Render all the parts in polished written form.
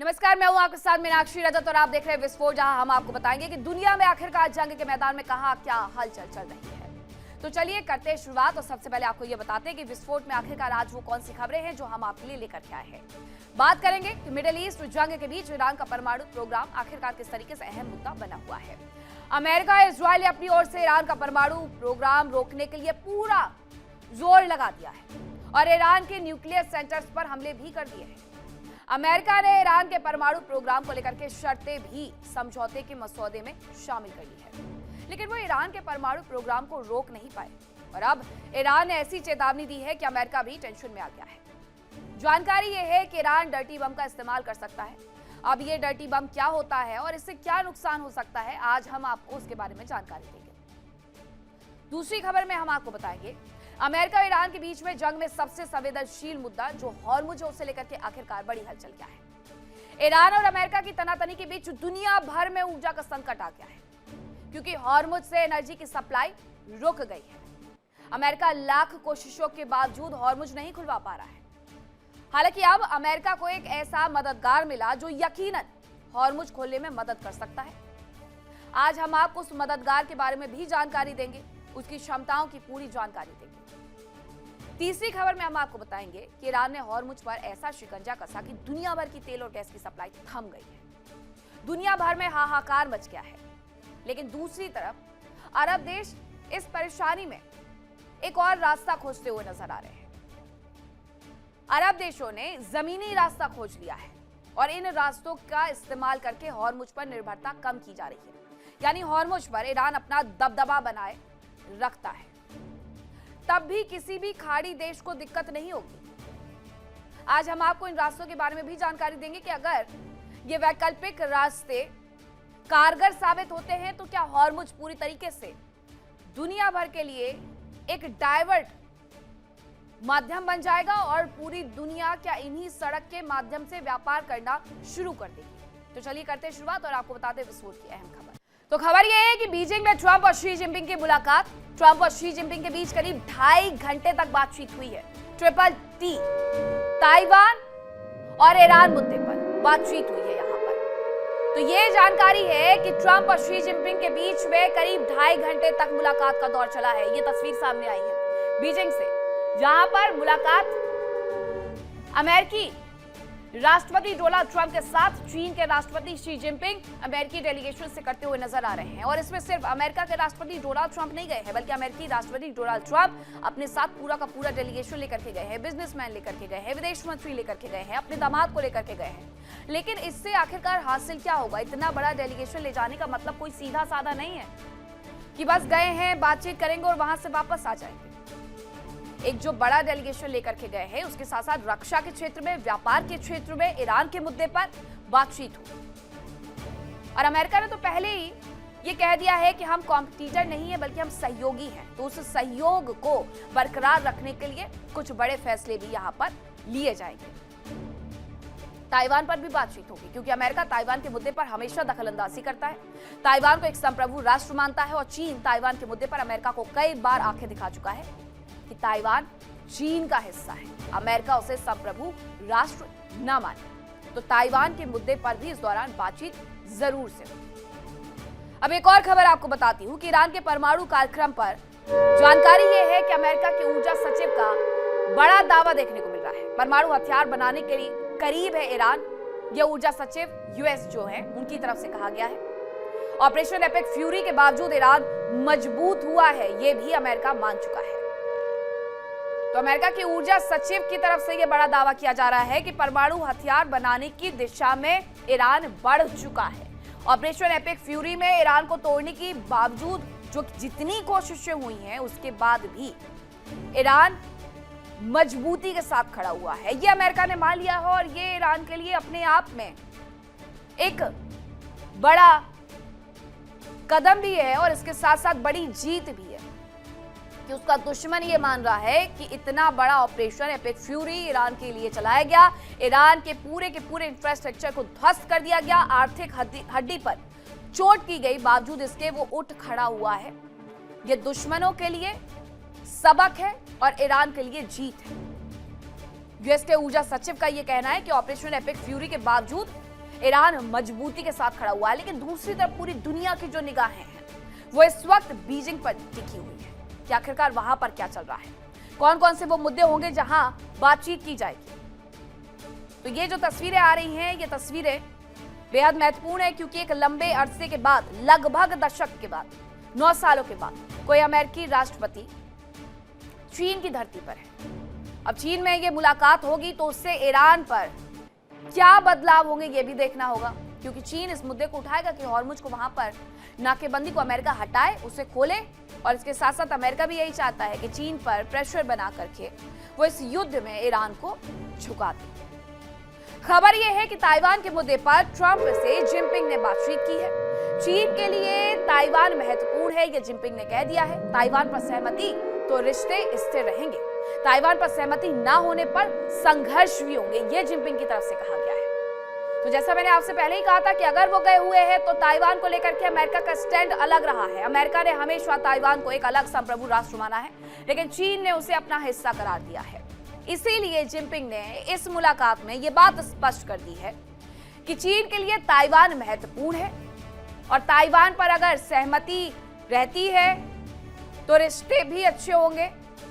नमस्कार, मैं हूं आपके साथ मीनाक्षी रजत और आप देख रहे हैं विस्फोट, जहां हम आपको बताएंगे कि दुनिया में आखिरकार जंग के मैदान में कहां क्या हलचल चल रही है। तो चलिए करते हैं शुरुआत और सबसे पहले आपको यह बताते हैं कि विस्फोट में आखिरकार आज वो कौन सी खबरें हैं जो हम आपके लिए लेकर के आए हैं। बात करेंगे कि मिडिल ईस्ट जंग के बीच ईरान का परमाणु प्रोग्राम आखिरकार किस तरीके से अहम मुद्दा बना हुआ है। अमेरिका इजरायल ने अपनी ओर से ईरान का परमाणु प्रोग्राम रोकने के लिए पूरा जोर लगा दिया है और ईरान के न्यूक्लियर सेंटर्स पर हमले भी कर दिए हैं। अमेरिका ने ईरान के परमाणु प्रोग्राम को लेकर के शर्तें भी समझौते के मसौदे में शामिल कर ली है, लेकिन वो ईरान के परमाणु प्रोग्राम को रोक नहीं पाए और अब ईरान ने ऐसी चेतावनी दी है कि अमेरिका भी टेंशन में आ गया है। जानकारी ये है कि ईरान डर्टी बम का इस्तेमाल कर सकता है। अब ये डर्टी बम क्या होता है और इससे क्या नुकसान हो सकता है, आज हम आपको उसके बारे में जानकारी देंगे। दूसरी खबर में हम आपको बताएंगे अमेरिका और ईरान के बीच में जंग में सबसे संवेदनशील मुद्दा जो हॉर्मुज है उसे लेकर के आखिरकार बड़ी हलचल क्या है। ईरान और अमेरिका की तनातनी के बीच दुनिया भर में ऊर्जा का संकट आ गया है, क्योंकि हॉर्मुज से एनर्जी की सप्लाई रुक गई है। अमेरिका लाख कोशिशों के बावजूद हॉर्मुज नहीं खुलवा पा रहा है। हालांकि अब अमेरिका को एक ऐसा मददगार मिला जो यकीनन हॉर्मुज खोलने में मदद कर सकता है। आज हम आपको उस मददगार के बारे में भी जानकारी देंगे, उसकी क्षमताओं की पूरी जानकारी देंगे। तीसरी खबर में हम आपको बताएंगे कि ईरान ने हॉर्मुज पर ऐसा शिकंजा कसा कि दुनिया भर की तेल और गैस की सप्लाई थम गई है। दुनिया भर में हाहाकार मच गया है। लेकिन दूसरी तरफ अरब देश इस परेशानी में एक और रास्ता खोजते हुए नजर आ रहे हैं। अरब देशों ने जमीनी रास्ता खोज लिया है और इन रास्तों का इस्तेमाल करके हॉर्मुज पर निर्भरता कम की जा रही है। यानी हॉर्मुज पर ईरान अपना दबदबा बनाए रखता है, तब भी किसी भी खाड़ी देश को दिक्कत नहीं होगी। आज हम आपको इन रास्तों के बारे में भी जानकारी देंगे कि अगर ये वैकल्पिक रास्ते कारगर साबित होते हैं तो क्या हॉर्मुज पूरी तरीके से दुनिया भर के लिए एक डाइवर्ट माध्यम बन जाएगा और पूरी दुनिया क्या इन्हीं सड़क के माध्यम से व्यापार करना शुरू कर देगी। तो चलिए करते हैं शुरुआत और आपको बताते हैं विस्फोट की अहम खबर। तो खबर यह है कि बीजिंग में ट्रंप और शी जिनपिंग की मुलाकात। ट्रंप और शी जिनपिंग के बीच करीब 2.5 घंटे तक बातचीत हुई है। ट्रिपल टी ताइवान और ईरान मुद्दे पर बातचीत हुई है यहां पर। तो ये जानकारी है कि ट्रंप और शी जिनपिंग के बीच में करीब 2.5 घंटे तक मुलाकात का दौर चला है। ये तस्वीर सामने आई है बीजिंग से, जहां पर मुलाकात अमेरिकी राष्ट्रपति डोनाल्ड ट्रंप के साथ चीन के राष्ट्रपति शी जिनपिंग अमेरिकी डेलीगेशन से करते हुए नजर आ रहे हैं। और इसमें सिर्फ अमेरिका के राष्ट्रपति डोनाल्ड ट्रंप नहीं गए हैं, बल्कि अमेरिकी राष्ट्रपति डोनाल्ड ट्रंप अपने साथ पूरा का पूरा डेलीगेशन लेकर के गए हैं, बिजनेसमैन लेकर के गए हैं, विदेश मंत्री लेकर के गए हैं, अपने दामाद को लेकर के गए हैं। लेकिन इससे आखिरकार हासिल क्या होगा? इतना बड़ा डेलीगेशन ले जाने का मतलब कोई सीधा साधा नहीं है कि बस गए हैं, बातचीत करेंगे और वहां से वापस आ जाएंगे। एक जो बड़ा डेलीगेशन लेकर के गए हैं, उसके साथ साथ रक्षा के क्षेत्र में, व्यापार के क्षेत्र में, ईरान के मुद्दे पर बातचीत हुई। और अमेरिका ने तो पहले ही ये कह दिया है कि हम कॉम्पिटिटर नहीं है, बल्कि हम सहयोगी हैं। तो उस सहयोग को बरकरार रखने के लिए कुछ बड़े फैसले भी यहां पर लिए जाएंगे। ताइवान पर भी बातचीत होगी, क्योंकि अमेरिका ताइवान के मुद्दे पर हमेशा दखलंदाजी करता है, ताइवान को एक संप्रभु राष्ट्र मानता है और चीन ताइवान के मुद्दे पर अमेरिका को कई बार आंखें दिखा चुका है कि ताइवान चीन का हिस्सा है। अमेरिका उसे संप्रभु राष्ट्र न माने, तो ताइवान के मुद्दे पर भी इस दौरान बातचीत जरूर से होगी। अब एक और खबर आपको बताती हूं कि ईरान के परमाणु कार्यक्रम पर जानकारी यह है कि अमेरिका के ऊर्जा सचिव का बड़ा दावा देखने को मिल रहा है। परमाणु हथियार बनाने के लिए करीब है ईरान, यह ऊर्जा सचिव यूएस जो है उनकी तरफ से कहा गया है। ऑपरेशन एपिक फ्यूरी के बावजूद ईरान मजबूत हुआ है, यह भी अमेरिका मान चुका है। तो अमेरिका के ऊर्जा सचिव की तरफ से यह बड़ा दावा किया जा रहा है कि परमाणु हथियार बनाने की दिशा में ईरान बढ़ चुका है। ऑपरेशन एपिक फ्यूरी में ईरान को तोड़ने के बावजूद जो जितनी कोशिशें हुई हैं, उसके बाद भी ईरान मजबूती के साथ खड़ा हुआ है। यह अमेरिका ने मान लिया है और यह ईरान के लिए अपने आप में एक बड़ा कदम भी है और इसके साथ साथ बड़ी जीत भी है कि उसका दुश्मन ये मान रहा है कि इतना बड़ा ऑपरेशन एपिक फ्यूरी ईरान के लिए चलाया गया, ईरान के पूरे इंफ्रास्ट्रक्चर को ध्वस्त कर दिया गया, आर्थिक हड्डी पर चोट की गई, बावजूद इसके वो उठ खड़ा हुआ है। ये दुश्मनों के लिए सबक है और ईरान के लिए जीत है। यूएस के ऊर्जा सचिव का यह कहना है कि ऑपरेशन एपिक फ्यूरी के बावजूद ईरान मजबूती के साथ खड़ा हुआ है, लेकिन दूसरी तरफ पूरी दुनिया की जो निगाहें हैं वो इस वक्त बीजिंग पर टिकी हुई है कि आखिरकार वहां पर क्या चल रहा है, कौन कौन से वो मुद्दे होंगे जहां बातचीत की जाएगी। तो ये जो तस्वीरें आ रही हैं, ये तस्वीरें बेहद महत्वपूर्ण है, क्योंकि एक लंबे अरसे के बाद, लगभग दशक के बाद, 9 सालों के बाद कोई अमेरिकी राष्ट्रपति चीन की धरती पर है। अब चीन में ये मुलाकात होगी तो उससे ईरान पर क्या बदलाव होंगे ये भी देखना होगा, क्योंकि चीन इस मुद्दे को उठाएगा कि हॉर्मुज को वहां पर नाकेबंदी को अमेरिका हटाए, उसे खोले, और इसके साथ साथ अमेरिका भी यही चाहता है कि चीन पर प्रेशर बना करके वो इस युद्ध में ईरान को झुका दे। खबर यह है कि ताइवान के मुद्दे पर ट्रंप से जिनपिंग ने बातचीत की है। चीन के लिए ताइवान महत्वपूर्ण है, यह जिनपिंग ने कह दिया है। ताइवान पर सहमति तो रिश्ते स्थिर रहेंगे, ताइवान पर सहमति ना होने पर संघर्ष भी होंगे, यह जिनपिंग की तरफ से कहा गया है। तो जैसा मैंने आपसे पहले ही कहा था कि अगर वो गए हुए हैं तो ताइवान को लेकर के अमेरिका का स्टैंड अलग रहा है। अमेरिका ने हमेशा ताइवान को एक अलग संप्रभु राष्ट्र माना है, लेकिन चीन ने उसे अपना हिस्सा करार दिया है। इसीलिए जिनपिंग ने इस मुलाकात में ये बात स्पष्ट कर दी है कि चीन के लिए ताइवान महत्वपूर्ण है, और ताइवान पर अगर सहमति रहती है तो रिश्ते भी अच्छे होंगे,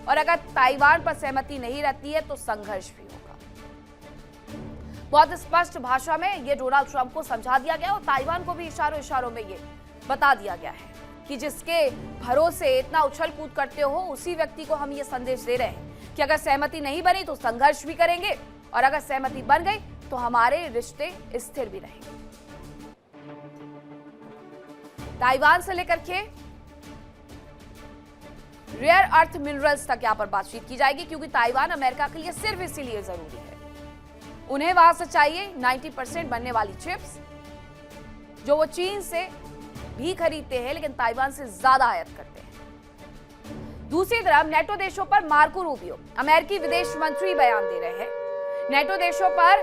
और अगर ताइवान पर सहमति नहीं रहती है तो संघर्ष भी होगा। बहुत स्पष्ट भाषा में ये डोनाल्ड ट्रंप को समझा दिया गया, और ताइवान को भी इशारों इशारों में ये बता दिया गया है कि जिसके भरोसे इतना उछल कूद करते हो, उसी व्यक्ति को हम ये संदेश दे रहे हैं कि अगर सहमति नहीं बनी तो संघर्ष भी करेंगे, और अगर सहमति बन गई तो हमारे रिश्ते स्थिर भी रहेंगे। ताइवान से लेकर के रेयर अर्थ मिनरल्स तक यहां पर बातचीत की जाएगी, क्योंकि ताइवान अमेरिका के लिए सिर्फ इसीलिए जरूरी है, उन्हें वहां से चाहिए 90% बनने वाली चिप्स, जो वो चीन से भी खरीदते हैं लेकिन ताइवान से ज्यादा आयात करते हैं। दूसरी तरफ नेटो देशों पर मार्को रूबियो, अमेरिकी विदेश मंत्री, बयान दे रहे हैं। नेटो देशों पर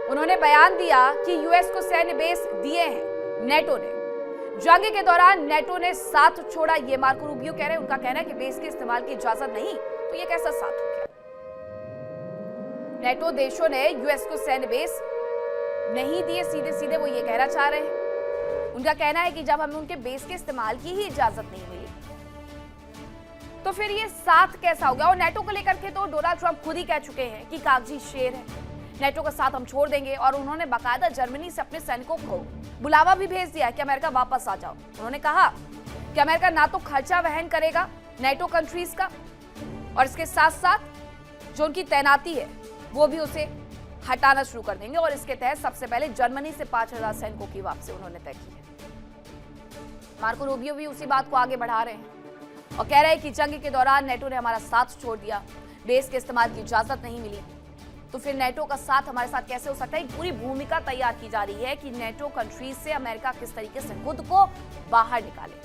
उन्होंने बयान दिया कि यूएस को सैन्य बेस दिए हैं नेटो ने। जंग के दौरान नेटो ने साथ छोड़ा, ये मार्को रूबियो कह रहे हैं। उनका कहना है कि बेस के इस्तेमाल की इजाजत नहीं, तो ये कैसा साथ हो गया। नेटो देशों ने यूएस को सैन्य बेस नहीं दिए, सीधे सीधे वो ये कहना चाह रहे हैं। उनका कहना है कि जब हमें उनके बेस के इस्तेमाल की ही इजाजत नहीं मिली तो फिर ये साथ कैसा हो गया। और नेटो को लेकर के तो डोनाल्ड ट्रंप खुद ही कह चुके हैं कि कागजी शेर है, नेटो का साथ हम छोड़ देंगे, और उन्होंने बाकायदा जर्मनी से अपने सैनिकों को बुलावा भी भेज दिया कि अमेरिका वापस आ जाओ। उन्होंने कहा कि अमेरिका ना तो खर्चा वहन करेगा नेटो कंट्रीज का, और इसके साथ साथ जो उनकी तैनाती है वो भी उसे हटाना शुरू कर देंगे, और इसके तहत सबसे पहले जर्मनी से 5000 सैनिकों की वापसी उन्होंने तय की है। मार्को रूबियो भी उसी बात को आगे बढ़ा रहे हैं और कह रहे हैं कि जंग के दौरान नेटो ने हमारा साथ छोड़ दिया, बेस के इस्तेमाल की इजाजत नहीं मिली, तो फिर नेटो का साथ हमारे साथ कैसे हो सकता है। एक पूरी भूमिका तैयार की जा रही है कि नेटो कंट्रीज से अमेरिका किस तरीके से खुद को बाहर निकाले,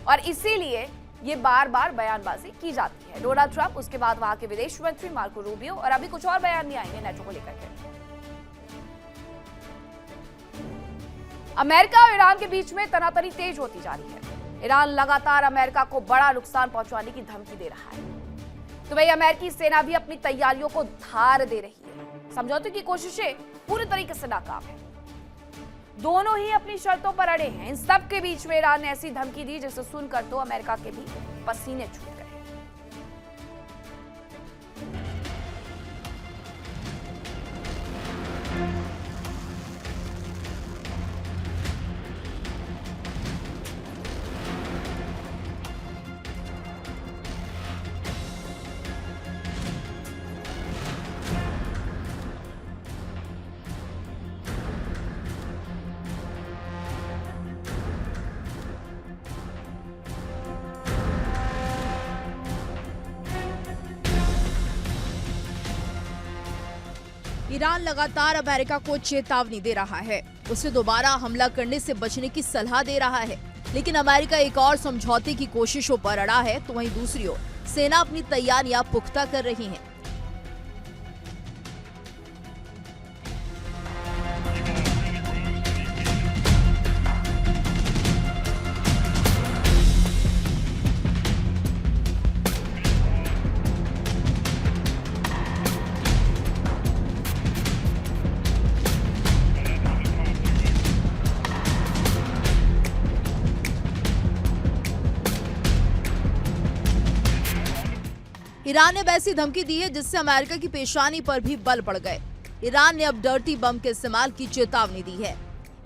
और इसीलिए ये बार बार बयानबाजी की जाती है। डोनाल्ड ट्रंप, उसके बाद वहां के विदेश मंत्री मार्को रूबियो, और अभी कुछ और बयान भी आएंगे नेटो को लेकर के। अमेरिका और ईरान के बीच में तनातनी तेज होती जा रही है। ईरान लगातार अमेरिका को बड़ा नुकसान पहुंचाने की धमकी दे रहा है, तो वही अमेरिकी सेना भी अपनी तैयारियों को धार दे रही है। समझौते की कोशिशें पूरी तरीके से नाकाम है, दोनों ही अपनी शर्तों पर अड़े हैं। इन सब के बीच में ईरान ने ऐसी धमकी दी जिसे सुनकर तो अमेरिका के भी पसीने छूट गए। ईरान लगातार अमेरिका को चेतावनी दे रहा है, उसे दोबारा हमला करने से बचने की सलाह दे रहा है, लेकिन अमेरिका एक और समझौते की कोशिशों पर अड़ा है, तो वहीं दूसरी ओर सेना अपनी तैयारियां पुख्ता कर रही है। ईरान ने वैसी धमकी दी है जिससे अमेरिका की पेशानी पर भी बल पड़ गए। ईरान ने अब डर्टी बम के इस्तेमाल की चेतावनी दी है।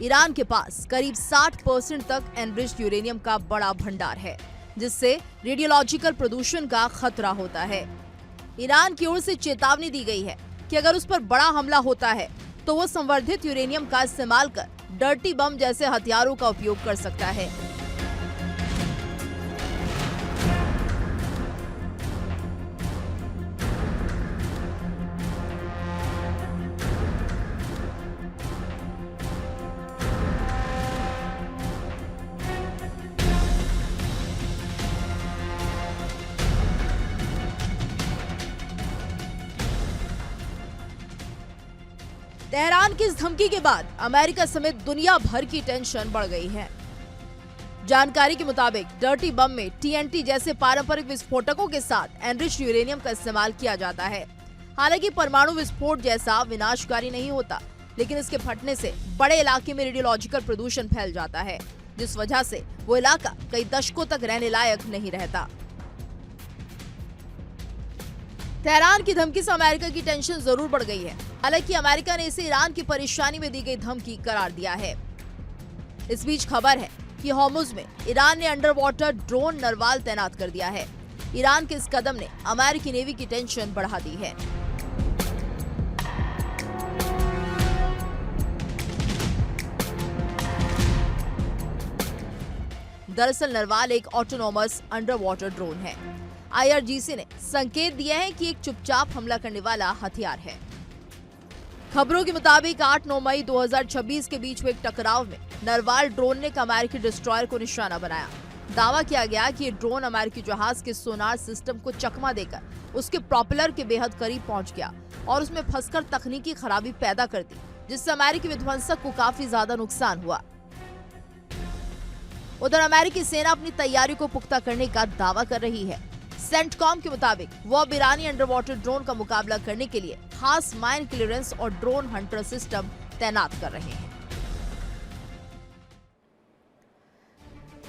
ईरान के पास करीब 60% तक एनरिच्ड यूरेनियम का बड़ा भंडार है, जिससे रेडियोलॉजिकल प्रदूषण का खतरा होता है। ईरान की ओर से चेतावनी दी गई है कि अगर उस पर बड़ा हमला होता है तो वो संवर्धित यूरेनियम का इस्तेमाल कर डर्टी बम जैसे हथियारों का उपयोग कर सकता है। तेहरान की इस धमकी के बाद अमेरिका समेत दुनिया भर की टेंशन बढ़ गई है। जानकारी के मुताबिक डर्टी बम में टीएनटी जैसे पारंपरिक विस्फोटकों के साथ एनरिच्ड यूरेनियम का इस्तेमाल किया जाता है। हालांकि परमाणु विस्फोट जैसा विनाशकारी नहीं होता, लेकिन इसके फटने से बड़े इलाके में रेडियोलॉजिकल प्रदूषण फैल जाता है, जिस वजह से वो इलाका कई दशकों तक रहने लायक नहीं रहता। तेहरान की धमकी से अमेरिका की टेंशन जरूर बढ़ गई है। हालांकि अमेरिका ने इसे ईरान की परेशानी में दी गई धमकी करार दिया है। इस बीच खबर है कि हॉर्मुज में ईरान ने अंडर वाटर ड्रोन नरवाल तैनात कर दिया है। ईरान के इस कदम ने अमेरिकी नेवी की टेंशन बढ़ा दी है। दरअसल नरवाल एक ऑटोनॉमस अंडर वाटर ड्रोन है। IRGC ने संकेत दिया है कि एक चुपचाप हमला करने वाला हथियार है। खबरों के मुताबिक 8-9 मई 2026 के बीच हुए एक टकराव में नरवाल ड्रोन ने एक अमेरिकी डिस्ट्रॉयर को निशाना बनाया। दावा किया गया कि ये ड्रोन अमेरिकी जहाज के सोनार सिस्टम को चकमा देकर उसके प्रोपेलर के बेहद करीब पहुंच गया और उसमें फंसकर तकनीकी खराबी पैदा कर दी, जिससे अमेरिकी विध्वंसक को काफी ज्यादा नुकसान हुआ। उधर अमेरिकी सेना अपनी तैयारी को पुख्ता करने का दावा कर रही है। सेंटकॉम के मुताबिक वो अब ईरानी अंडर वाटर ड्रोन का मुकाबला करने के लिए खास माइन क्लियरेंस और ड्रोन हंटर सिस्टम तैनात कर रहे हैं।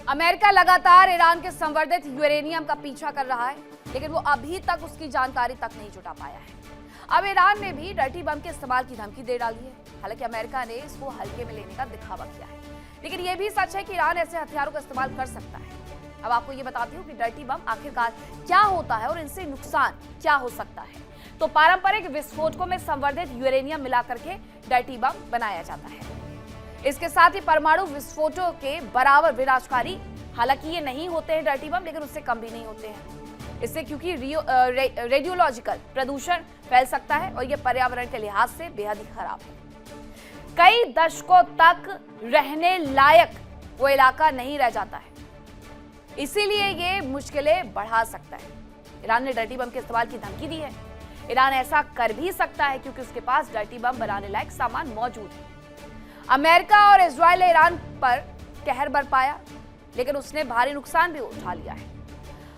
अमेरिका लगातार ईरान के संवर्धित यूरेनियम का पीछा कर रहा है, लेकिन वो अभी तक उसकी जानकारी तक नहीं जुटा पाया है। अब ईरान ने भी डर्टी बम के इस्तेमाल की धमकी दे डाली है। हालांकि अमेरिका ने इसको हल्के में लेने का दिखावा किया है, लेकिन यह भी सच है कि ईरान ऐसे हथियारों का इस्तेमाल कर सकता है। अब आपको ये बताती हूँ कि डर्टी बम आखिरकार क्या होता है और इनसे नुकसान क्या हो सकता है। तो पारंपरिक विस्फोटकों में संवर्धित यूरेनियम मिला करके डर्टी बम बनाया जाता है। इसके साथ ही परमाणु विस्फोटों के बराबर विनाशकारी, हालांकि ये नहीं होते हैं डर्टी बम, लेकिन उससे कम भी नहीं होते हैं। इससे क्योंकि रेडियोलॉजिकल प्रदूषण फैल सकता है और ये पर्यावरण के लिहाज से बेहद ही खराब है। कई दशकों तक रहने लायक वो इलाका नहीं रह जाता है, इसीलिए ये मुश्किलें बढ़ा सकता है। ईरान ने डर्टी बम के इस्तेमाल की धमकी दी है। ईरान ऐसा कर भी सकता है क्योंकि उसके पास डर्टी बम बनाने लायक सामान मौजूद है। अमेरिका और इजराइल ने ईरान पर कहर बरपाया, लेकिन उसने भारी नुकसान भी उठा लिया है।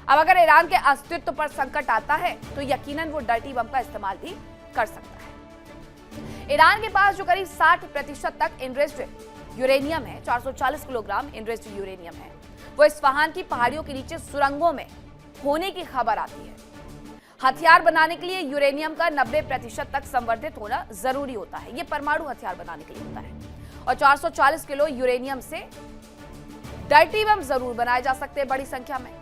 अब अगर ईरान के अस्तित्व पर संकट आता है तो यकीनन वो डर्टी बम का इस्तेमाल भी कर सकता है। ईरान के पास जो करीब 60% तक एनरिच्ड यूरेनियम है, 440 किलोग्राम एनरिच्ड यूरेनियम है, वो इस्फहान की पहाड़ियों के नीचे सुरंगों में होने की खबर आती है। हथियार बनाने के लिए यूरेनियम का 90% तक संवर्धित होना जरूरी होता है। ये परमाणु हथियार बनाने के लिए होता है और 440 किलो यूरेनियम से डर्टी बम जरूर बनाए जा सकते हैं बड़ी संख्या में,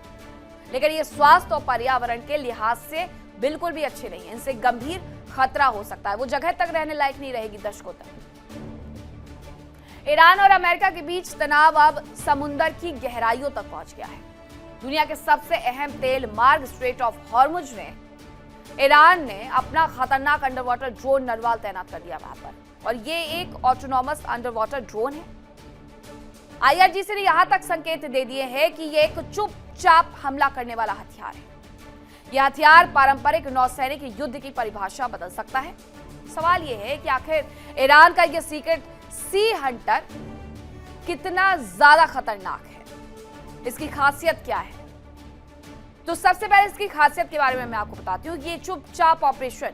लेकिन ये स्वास्थ्य और पर्यावरण के लिहाज से बिल्कुल भी अच्छे नहीं है। इनसे गंभीर खतरा हो सकता है। वो जगह तक रहने लायक नहीं रहेगी दशकों तक। ईरान और अमेरिका के बीच तनाव अब समुंदर की गहराइयों तक पहुंच गया है। दुनिया के सबसे अहम तेल मार्ग स्ट्रेट ऑफ हॉर्मुज में ईरान ने अपना खतरनाक अंडर वाटर ड्रोन नरवाल तैनात कर दिया वहां पर, और ये एक ऑटोनॉमस अंडर वाटर ड्रोन है। IRGC ने यहां तक संकेत दे दिए हैं कि ये एक चुपचाप हमला करने वाला हथियार है। यह हथियार पारंपरिक नौसैनिक युद्ध की परिभाषा बदल सकता है। सवाल यह है कि आखिर ईरान का यह सीक्रेट सी हंटर कितना ज्यादा खतरनाक है, इसकी खासियत क्या है? तो सबसे पहले इसकी खासियत के बारे में मैं आपको बताती हूँ। ये चुपचाप ऑपरेशन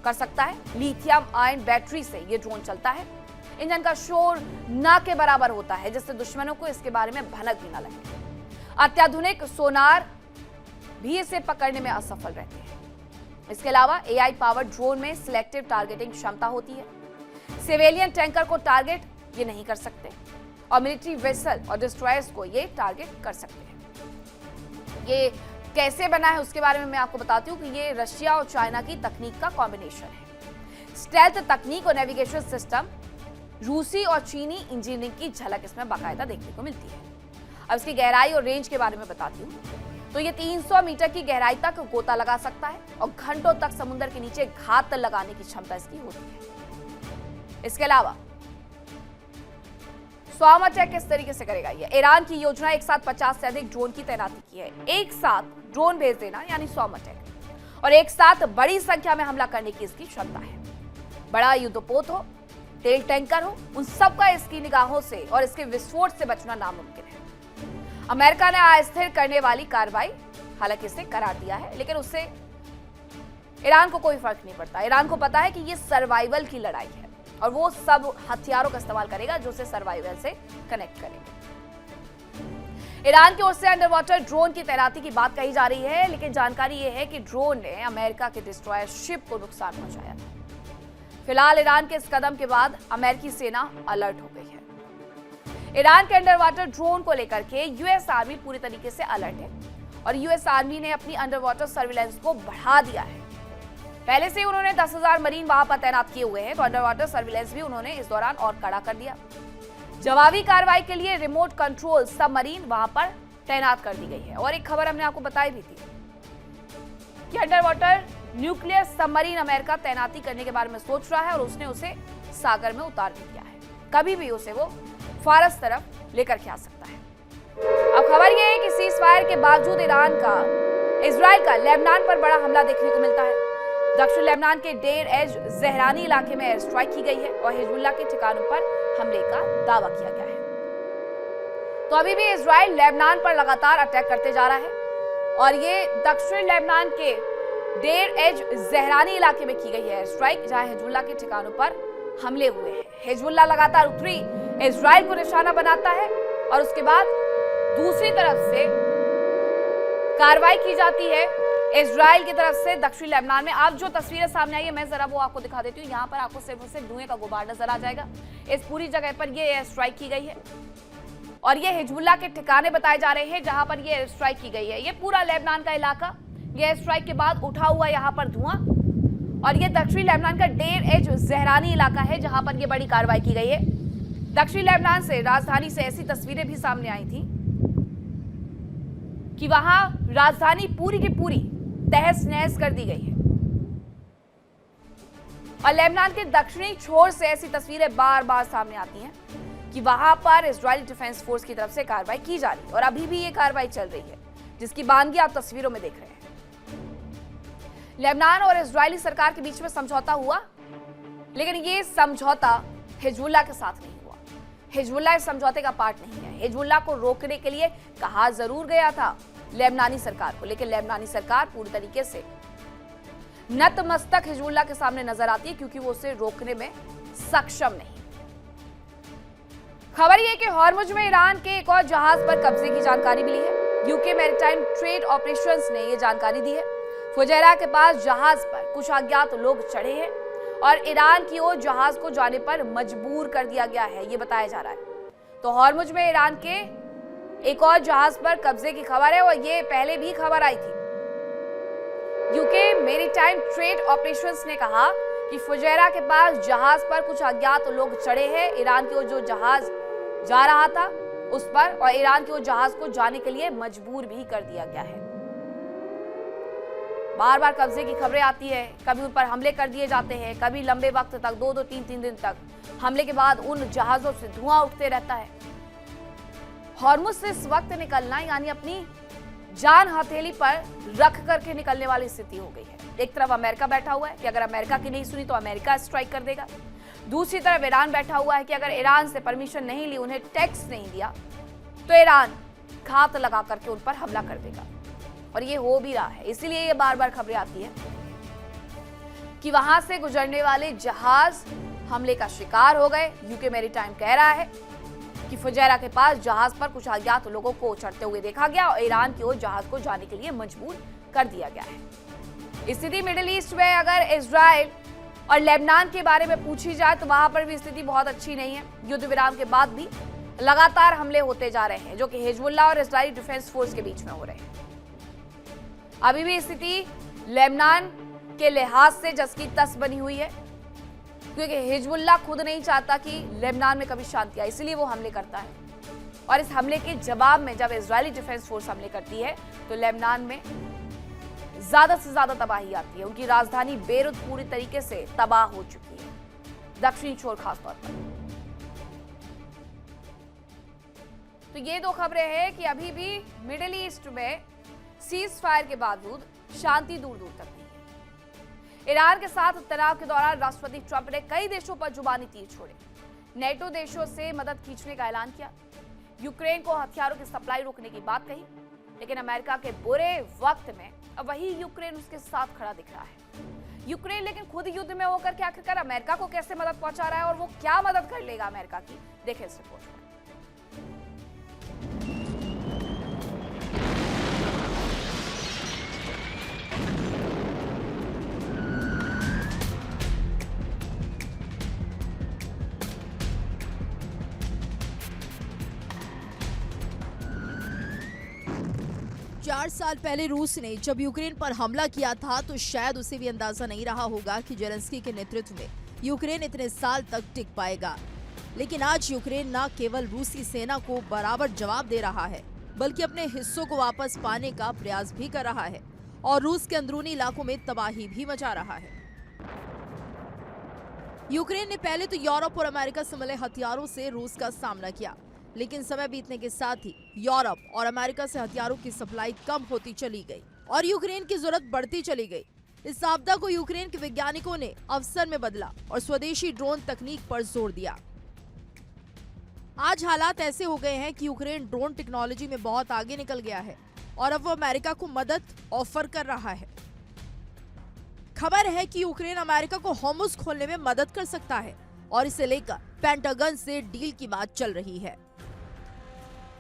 कर सकता है। लिथियम आयन बैटरी से ये ड्रोन चलता है। इंजन का शोर ना के बराबर होता है, जिससे दुश्मनों को इसके बारे में भनक भी ना लगे। अत्याधुनिक सोनार भी इसे पकड़ने में असफल रहते हैं। इसके अलावा AI पावर ड्रोन में सिलेक्टिव टारगेटिंग क्षमता होती है। सिविलियन टैंकर को टारगेट ये नहीं कर सकते और मिलिट्री वेसल और डिस्ट्रॉयर्स को ये टारगेट कर सकते हैं। ये कैसे बना है उसके बारे में मैं आपको बताती हूँ कि ये रशिया और चाइना की तकनीक का कॉम्बिनेशन है। स्टेल्थ तकनीक और नेविगेशन सिस्टम, रूसी और चीनी इंजीनियरिंग की झलक इसमें बाकायदा देखने को मिलती है। अब इसकी गहराई और रेंज के बारे में बताती हूँ तो ये 300 मीटर की गहराई तक गोता लगा सकता है और घंटों तक समुद्र के नीचे घात लगाने की क्षमता इसकी होती है। इसके अलावा स्वाम अटैक किस तरीके से करेगा ये? ईरान की योजना एक साथ 50 से अधिक ड्रोन की तैनाती की है। एक साथ ड्रोन भेज देना यानी स्वाम अटैक, और एक साथ बड़ी संख्या में हमला करने की इसकी क्षमता है। बड़ा युद्धपोत हो, तेल टैंकर हो, उन सबका इसकी निगाहों से और इसके विस्फोट से बचना नामुमकिन है। अमेरिका ने अस्थिर करने वाली कार्रवाई हालांकि इसे करार दिया है, लेकिन उससे ईरान को कोई फर्क नहीं पड़ता। ईरान को पता है कि ये सर्वाइवल की लड़ाई है और वो सब हथियारों का इस्तेमाल करेगा जो उसे सर्वाइवल से कनेक्ट करेंगे। ईरान की ओर से अंडर वाटर ड्रोन की तैनाती की बात कही जा रही है, लेकिन जानकारी ये है कि ड्रोन ने अमेरिका के डिस्ट्रॉयर शिप को नुकसान पहुंचाया था। फिलहाल ईरान के इस कदम के बाद अमेरिकी सेना अलर्ट हो गई है। ईरान के अंडर वाटर ड्रोन को लेकर के यूएस आर्मी पूरी तरीके से अलर्ट है और यूएस आर्मी ने अपनी अंडर वाटर सर्विलेंस को बढ़ा दिया है। पहले से उन्होंने 10,000 मरीन वहां पर तैनात किए हुए हैं, तो अंडर वाटर सर्विलेंस भी उन्होंने इस दौरान और कड़ा कर दिया। जवाबी कार्रवाई के लिए रिमोट कंट्रोल सबमरीन वहां पर तैनात कर दी गई है। और एक खबर हमने आपको बताई भी थी कि under water nuclear submarine America तैनाती करने के बारे में सोच रहा है और उसने उसे सागर में उतार भी दिया है। कभी भी उसे वो फारस तरफ लेकर के आ सकता है। अब खबर यह है कि सीज फायर के बावजूद इजराइल का लेबनान पर बड़ा हमला देखने को मिलता है। दक्षिण लेबनान के डेर एज जहरानी इलाके में एयर स्ट्राइक की गई है और हिजबुल्लाह के ठिकानों पर हमले का दावा किया गया है। तो अभी भी इजराइल लेबनान पर लगातार अटैक करते जा रहा है और ये दक्षिण लेबनान के डेर एज जहरानी इलाके में की गई है एयर स्ट्राइक, जहां हिजबुल्लाह के ठिकानों पर हमले हुए हैं। हिजबुल्लाह लगातार उत्तरी इजराइल को निशाना बनाता है और उसके बाद दूसरी तरफ से कार्रवाई की जाती है इजराइल की तरफ से दक्षिण लेबनान में। आप जो तस्वीरें सामने आई है मैं जरा वो आपको दिखा देती हूँ। यहाँ पर आपको सिर्फ और सिर्फ धुएं का गुबार नजर आ जाएगा। इस पूरी जगह पर ये एयर स्ट्राइक की गई है और ये हिजबुल्लाह के ठिकाने बताए जा रहे हैं जहां पर ये एयर स्ट्राइक की गई है। ये पूरा लेबनान का इलाका ये एयर स्ट्राइक के बाद उठा हुआ यहाँ पर धुआं, और ये दक्षिण लेबनान का डेर एज जहरानी इलाका है जहां पर ये बड़ी कार्रवाई की गई है। दक्षिण लेबनान से राजधानी से ऐसी तस्वीरें भी सामने आई थी कि वहां राजधानी पूरी की पूरी तहस नहस कर दी गई है और लेबनान के दक्षिणी छोर से ऐसी तस्वीरें बार बार सामने आती हैं कि वहां पर इजरायली डिफेंस फोर्स की तरफ से कार्रवाई की जा रही है और अभी भी ये कार्रवाई चल रही है, जिसकी बानगी आप तस्वीरों में देख रहे हैं। लेबनान और इजरायली सरकार के बीच में समझौता हुआ, लेकिन ये समझौता हिजबुल्लाह के साथ नहीं हुआ। हिजबुल्लाह इस समझौते का पार्ट नहीं है। हिजबुल्लाह को रोकने के लिए कहा जरूर गया था लेबनानी सरकार को, लेकिन लेबनानी सरकार पूरी तरीके से नतमस्तक हिजबुल्लाह के सामने नजर आती है क्योंकि वो उसे रोकने में सक्षम नहीं। खबर यह कि हॉर्मुज में ईरान के एक और जहाज पर कब्जे की जानकारी मिली है। यूके मैरीटाइम ट्रेड ऑपरेशंस ने यह जानकारी दी है। फुजैरा के पास जहाज पर कुछ अज्ञात लोग चढ़े हैं और ईरान की ओर जहाज को जाने पर मजबूर कर दिया गया है, ये बताया जा रहा है। तो हॉर्मुज में ईरान के एक और जहाज पर कब्जे की खबर है और ये पहले भी खबर आई थी। यूके मैरीटाइम ट्रेड ऑपरेशंस ने कहा कि फुजैरा के पास जहाज पर कुछ अज्ञात लोग चढ़े हैं। ईरान की ओर जो जहाज जा रहा था उस पर और ईरान की ओर जहाज को जाने के लिए मजबूर भी कर दिया गया है। बार बार कब्जे की खबरें आती है, कभी उन पर हमले कर दिए जाते हैं, कभी लंबे वक्त तक 2-2, 3-3 दिन तक हमले के बाद उन जहाजों से धुआं उठते रहता है। हॉर्मुज से इस वक्त निकलना यानी अपनी जान हथेली पर रख करके निकलने वाली स्थिति हो गई है। एक तरफ अमेरिका बैठा हुआ है कि अगर अमेरिका की नहीं सुनी तो अमेरिका स्ट्राइक कर देगा। दूसरी तरफ ईरान बैठा हुआ है कि अगर ईरान से परमिशन नहीं ली, उन्हें टैक्स नहीं दिया, तो ईरान घात लगा करके उन पर हमला कर देगा। और ये हो भी रहा है। इसीलिए ये बार बार खबरें आती है कि वहां से गुजरने वाले जहाज हमले का शिकार हो गए। यूके मैरीटाइम कह रहा है जबकि फुजैरा के पास जहाज पर कुछ अज्ञात लोगों को चढ़ते हुए देखा गया और ईरान की ओर जहाज को जाने के लिए मजबूर कर दिया गया है। स्थिति मिडिल ईस्ट में अगर इजराइल और लेबनान के बारे में पूछी जाए तो वहां पर भी स्थिति बहुत अच्छी नहीं है। युद्ध विराम के बाद भी लगातार हमले होते जा रहे हैं जो कि हिजबुल्लाह और इजरायली डिफेंस फोर्स के बीच में हो रहे हैं। अभी भी स्थिति लेबनान के लिहाज से जस की तस बनी हुई है, क्योंकि हिजबुल्लाह खुद नहीं चाहता कि लेबनान में कभी शांति आए, इसलिए वो हमले करता है। और इस हमले के जवाब में जब इजरायली डिफेंस फोर्स हमले करती है तो लेबनान में ज्यादा से ज्यादा तबाही आती है। उनकी राजधानी बेरूत पूरी तरीके से तबाह हो चुकी है, दक्षिणी छोर खासतौर पर। तो ये दो खबरें हैं कि अभी भी मिडिल ईस्ट में सीज फायर के बावजूद शांति दूर दूर तक नहीं है। ईरान के साथ तनाव के दौरान राष्ट्रपति ट्रंप ने कई देशों पर जुबानी तीर छोड़े, नेटो देशों से मदद खींचने का ऐलान किया, यूक्रेन को हथियारों की सप्लाई रोकने की बात कही। लेकिन अमेरिका के बुरे वक्त में अब वही यूक्रेन उसके साथ खड़ा दिख रहा है। यूक्रेन लेकिन खुद युद्ध में होकर के आखिरकार अमेरिका को कैसे मदद पहुंचा रहा है और वो क्या मदद कर लेगा अमेरिका की, देखें इस रिपोर्ट में। 4 साल पहले रूस ने जब यूक्रेन पर हमला किया था तो शायद उसे भी अंदाजा नहीं रहा होगा कि जेलेंस्की के नेतृत्व में यूक्रेन इतने साल तक टिक पाएगा। लेकिन आज यूक्रेन न केवल रूसी सेना को बराबर जवाब दे रहा है, बल्कि अपने हिस्सों को वापस पाने का प्रयास भी कर रहा है और रूस के अंदरूनी इलाकों में तबाही भी मचा रहा है। यूक्रेन ने पहले तो यूरोप और अमेरिका से मिले हथियारों से रूस का सामना किया, लेकिन समय बीतने के साथ ही यूरोप और अमेरिका से हथियारों की सप्लाई कम होती चली गई और यूक्रेन की जरूरत बढ़ती चली गई। इस आपदा को यूक्रेन के वैज्ञानिकों ने अवसर में बदला और स्वदेशी ड्रोन तकनीक पर जोर दिया। आज हालात ऐसे हो गए हैं कि यूक्रेन ड्रोन टेक्नोलॉजी में बहुत आगे निकल गया है और अब वो अमेरिका को मदद ऑफर कर रहा है। खबर है कि यूक्रेन अमेरिका को होर्मुज खोलने में मदद कर सकता है और इसे लेकर पेंटागन से डील की बात चल रही है।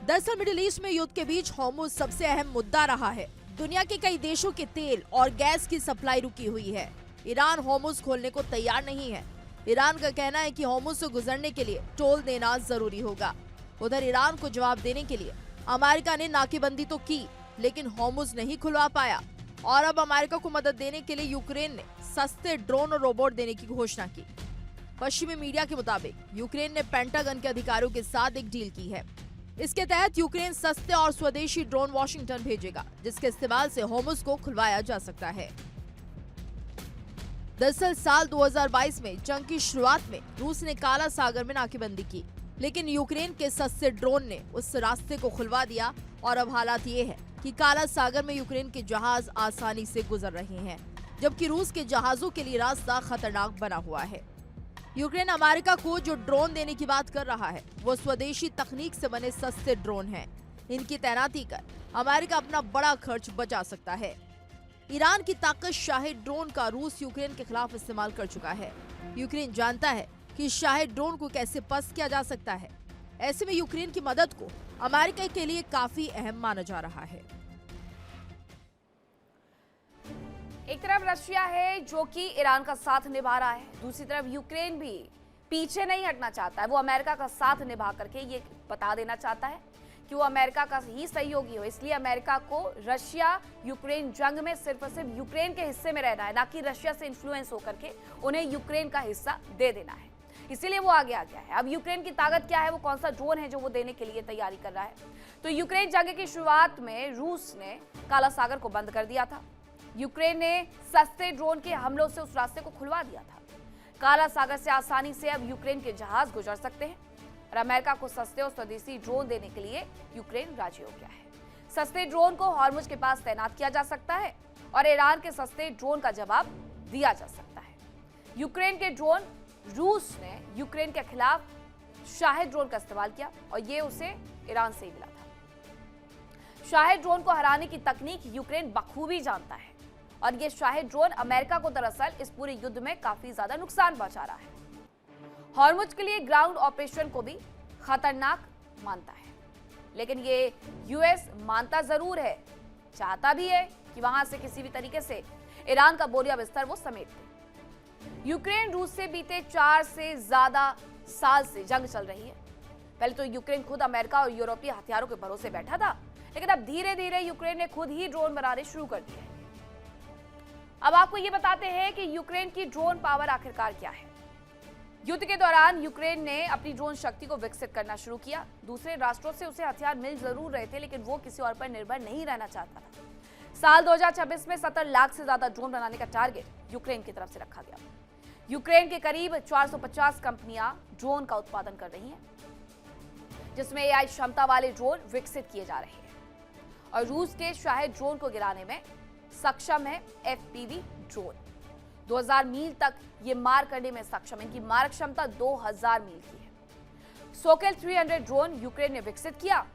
दरअसल मिडिल ईस्ट में युद्ध के बीच होर्मुज सबसे अहम मुद्दा रहा है। दुनिया के कई देशों के तेल और गैस की सप्लाई रुकी हुई है। ईरान होर्मुज खोलने को तैयार नहीं है। ईरान का कहना है कि होर्मुज से गुजरने के लिए टोल देना जरूरी होगा। उधर ईरान को जवाब देने के लिए अमेरिका ने नाकेबंदी तो की, लेकिन होर्मुज नहीं खुलवा पाया और अब अमेरिका को मदद देने के लिए यूक्रेन ने सस्ते ड्रोन और रोबोट देने की घोषणा की। पश्चिमी मीडिया के मुताबिक यूक्रेन ने पेंटागन के अधिकारियों के साथ एक डील की है। इसके तहत यूक्रेन सस्ते और स्वदेशी ड्रोन वॉशिंगटन भेजेगा, जिसके इस्तेमाल से होर्मुज को खुलवाया जा सकता है। दरअसल साल 2022 में जंग की शुरुआत में रूस ने काला सागर में नाकेबंदी की, लेकिन यूक्रेन के सस्ते ड्रोन ने उस रास्ते को खुलवा दिया और अब हालात ये है कि काला सागर में यूक्रेन के जहाज आसानी से गुजर रहे हैं, जबकि रूस के जहाजों के लिए रास्ता खतरनाक बना हुआ है। यूक्रेन अमेरिका को जो ड्रोन देने की बात कर रहा है वो स्वदेशी तकनीक से बने सस्ते ड्रोन हैं। इनकी तैनाती कर अमेरिका अपना बड़ा खर्च बचा सकता है। ईरान की ताकत शाही ड्रोन का रूस यूक्रेन के खिलाफ इस्तेमाल कर चुका है। यूक्रेन जानता है कि शाही ड्रोन को कैसे पस्त किया जा सकता है। ऐसे में यूक्रेन की मदद को अमेरिका के लिए काफी अहम माना जा रहा है। एक तरफ रशिया है जो कि ईरान का साथ निभा रहा है, दूसरी तरफ यूक्रेन भी पीछे नहीं हटना चाहता है। वो अमेरिका का साथ निभा करके ये बता देना चाहता है कि वो अमेरिका का ही सहयोगी हो। इसलिए अमेरिका को रशिया यूक्रेन जंग में सिर्फ और सिर्फ यूक्रेन के हिस्से में रहना है, ना कि रशिया से इन्फ्लुएंस होकर के उन्हें यूक्रेन का हिस्सा दे देना है। इसीलिए वो आगे आ गया है। अब यूक्रेन की ताकत क्या है, वो कौन सा ड्रोन है जो वो देने के लिए तैयारी कर रहा है। तो यूक्रेन जंग की शुरुआत में रूस ने काला सागर को बंद कर दिया था। यूक्रेन ने सस्ते ड्रोन के हमलों से उस रास्ते को खुलवा दिया था। काला सागर से आसानी से अब यूक्रेन के जहाज गुजर सकते हैं और अमेरिका को सस्ते और स्वदेशी ड्रोन देने के लिए यूक्रेन राजी हो गया है। सस्ते ड्रोन को हॉर्मुज के पास तैनात किया जा सकता है और ईरान के सस्ते ड्रोन का जवाब दिया जा सकता है। यूक्रेन के ड्रोन, रूस ने यूक्रेन के खिलाफ शाहिद ड्रोन का इस्तेमाल किया और ये उसे ईरान से ही मिला था। शाहिद ड्रोन को हराने की तकनीक यूक्रेन बखूबी जानता है और ये शाहिद ड्रोन अमेरिका को दरअसल इस पूरे युद्ध में काफी ज्यादा नुकसान पहुंचा रहा है। हॉर्मुज के लिए ग्राउंड ऑपरेशन को भी खतरनाक मानता है, लेकिन ये यूएस मानता जरूर है, चाहता भी है कि वहां से किसी भी तरीके से ईरान का बोरिया बिस्तर वो समेट दे। यूक्रेन रूस से बीते 4 से ज्यादा साल से जंग चल रही है। पहले तो यूक्रेन खुद अमेरिका और यूरोपीय हथियारों के भरोसे बैठा था, लेकिन अब धीरे धीरे यूक्रेन ने खुद ही ड्रोन बनाने शुरू कर दिए। अब आपको ये बताते हैं कि यूक्रेन की ड्रोन पावर आखिरकार क्या है। युद्ध के दौरान यूक्रेन ने अपनी ड्रोन शक्ति को विकसित करना शुरू किया। दूसरे राष्ट्रों से उसे हथियार मिल जरूर रहे थे, लेकिन वो किसी और पर निर्भर नहीं रहना चाहता था। साल 2026 में 70 लाख से ज्यादा ड्रोन बनाने का टारगेट यूक्रेन की तरफ से रखा गया। यूक्रेन के करीब 450 कंपनियां ड्रोन का उत्पादन कर रही हैं, जिसमें एआई क्षमता वाले ड्रोन विकसित किए जा रहे हैं। और रूस के शाहिद ड्रोन को गिराने में सक्षम है एफपीवी ड्रोन। 2000 मील तक ये मार करने में सक्षम है। इनकी मारक क्षमता 2000 मील की है। सोकेल 300 ड्रोन यूक्रेन ने विकसित किया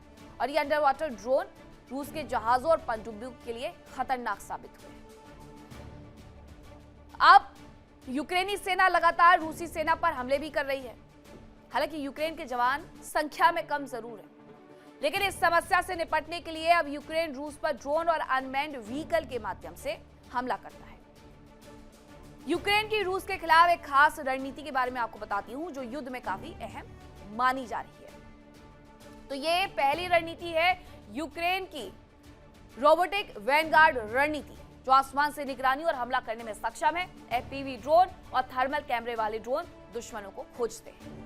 और ये अंडर वाटर ड्रोन रूस के जहाजों और पनडुब्बियों के लिए खतरनाक साबित हुए। अब यूक्रेनी सेना लगातार रूसी सेना पर हमले भी कर रही है। हालांकि यूक्रेन के जवान संख्या में कम जरूर है, लेकिन इस समस्या से निपटने के लिए अब यूक्रेन रूस पर ड्रोन और अनमैन्ड व्हीकल के माध्यम से हमला करता है। यूक्रेन की रूस के खिलाफ एक खास रणनीति के बारे में आपको बताती हूं, जो युद्ध में काफी अहम मानी जा रही है। तो ये पहली रणनीति है यूक्रेन की रोबोटिक वैनगार्ड रणनीति, जो आसमान से निगरानी और हमला करने में सक्षम है। एफपीवी ड्रोन और थर्मल कैमरे वाले ड्रोन दुश्मनों को खोजते हैं।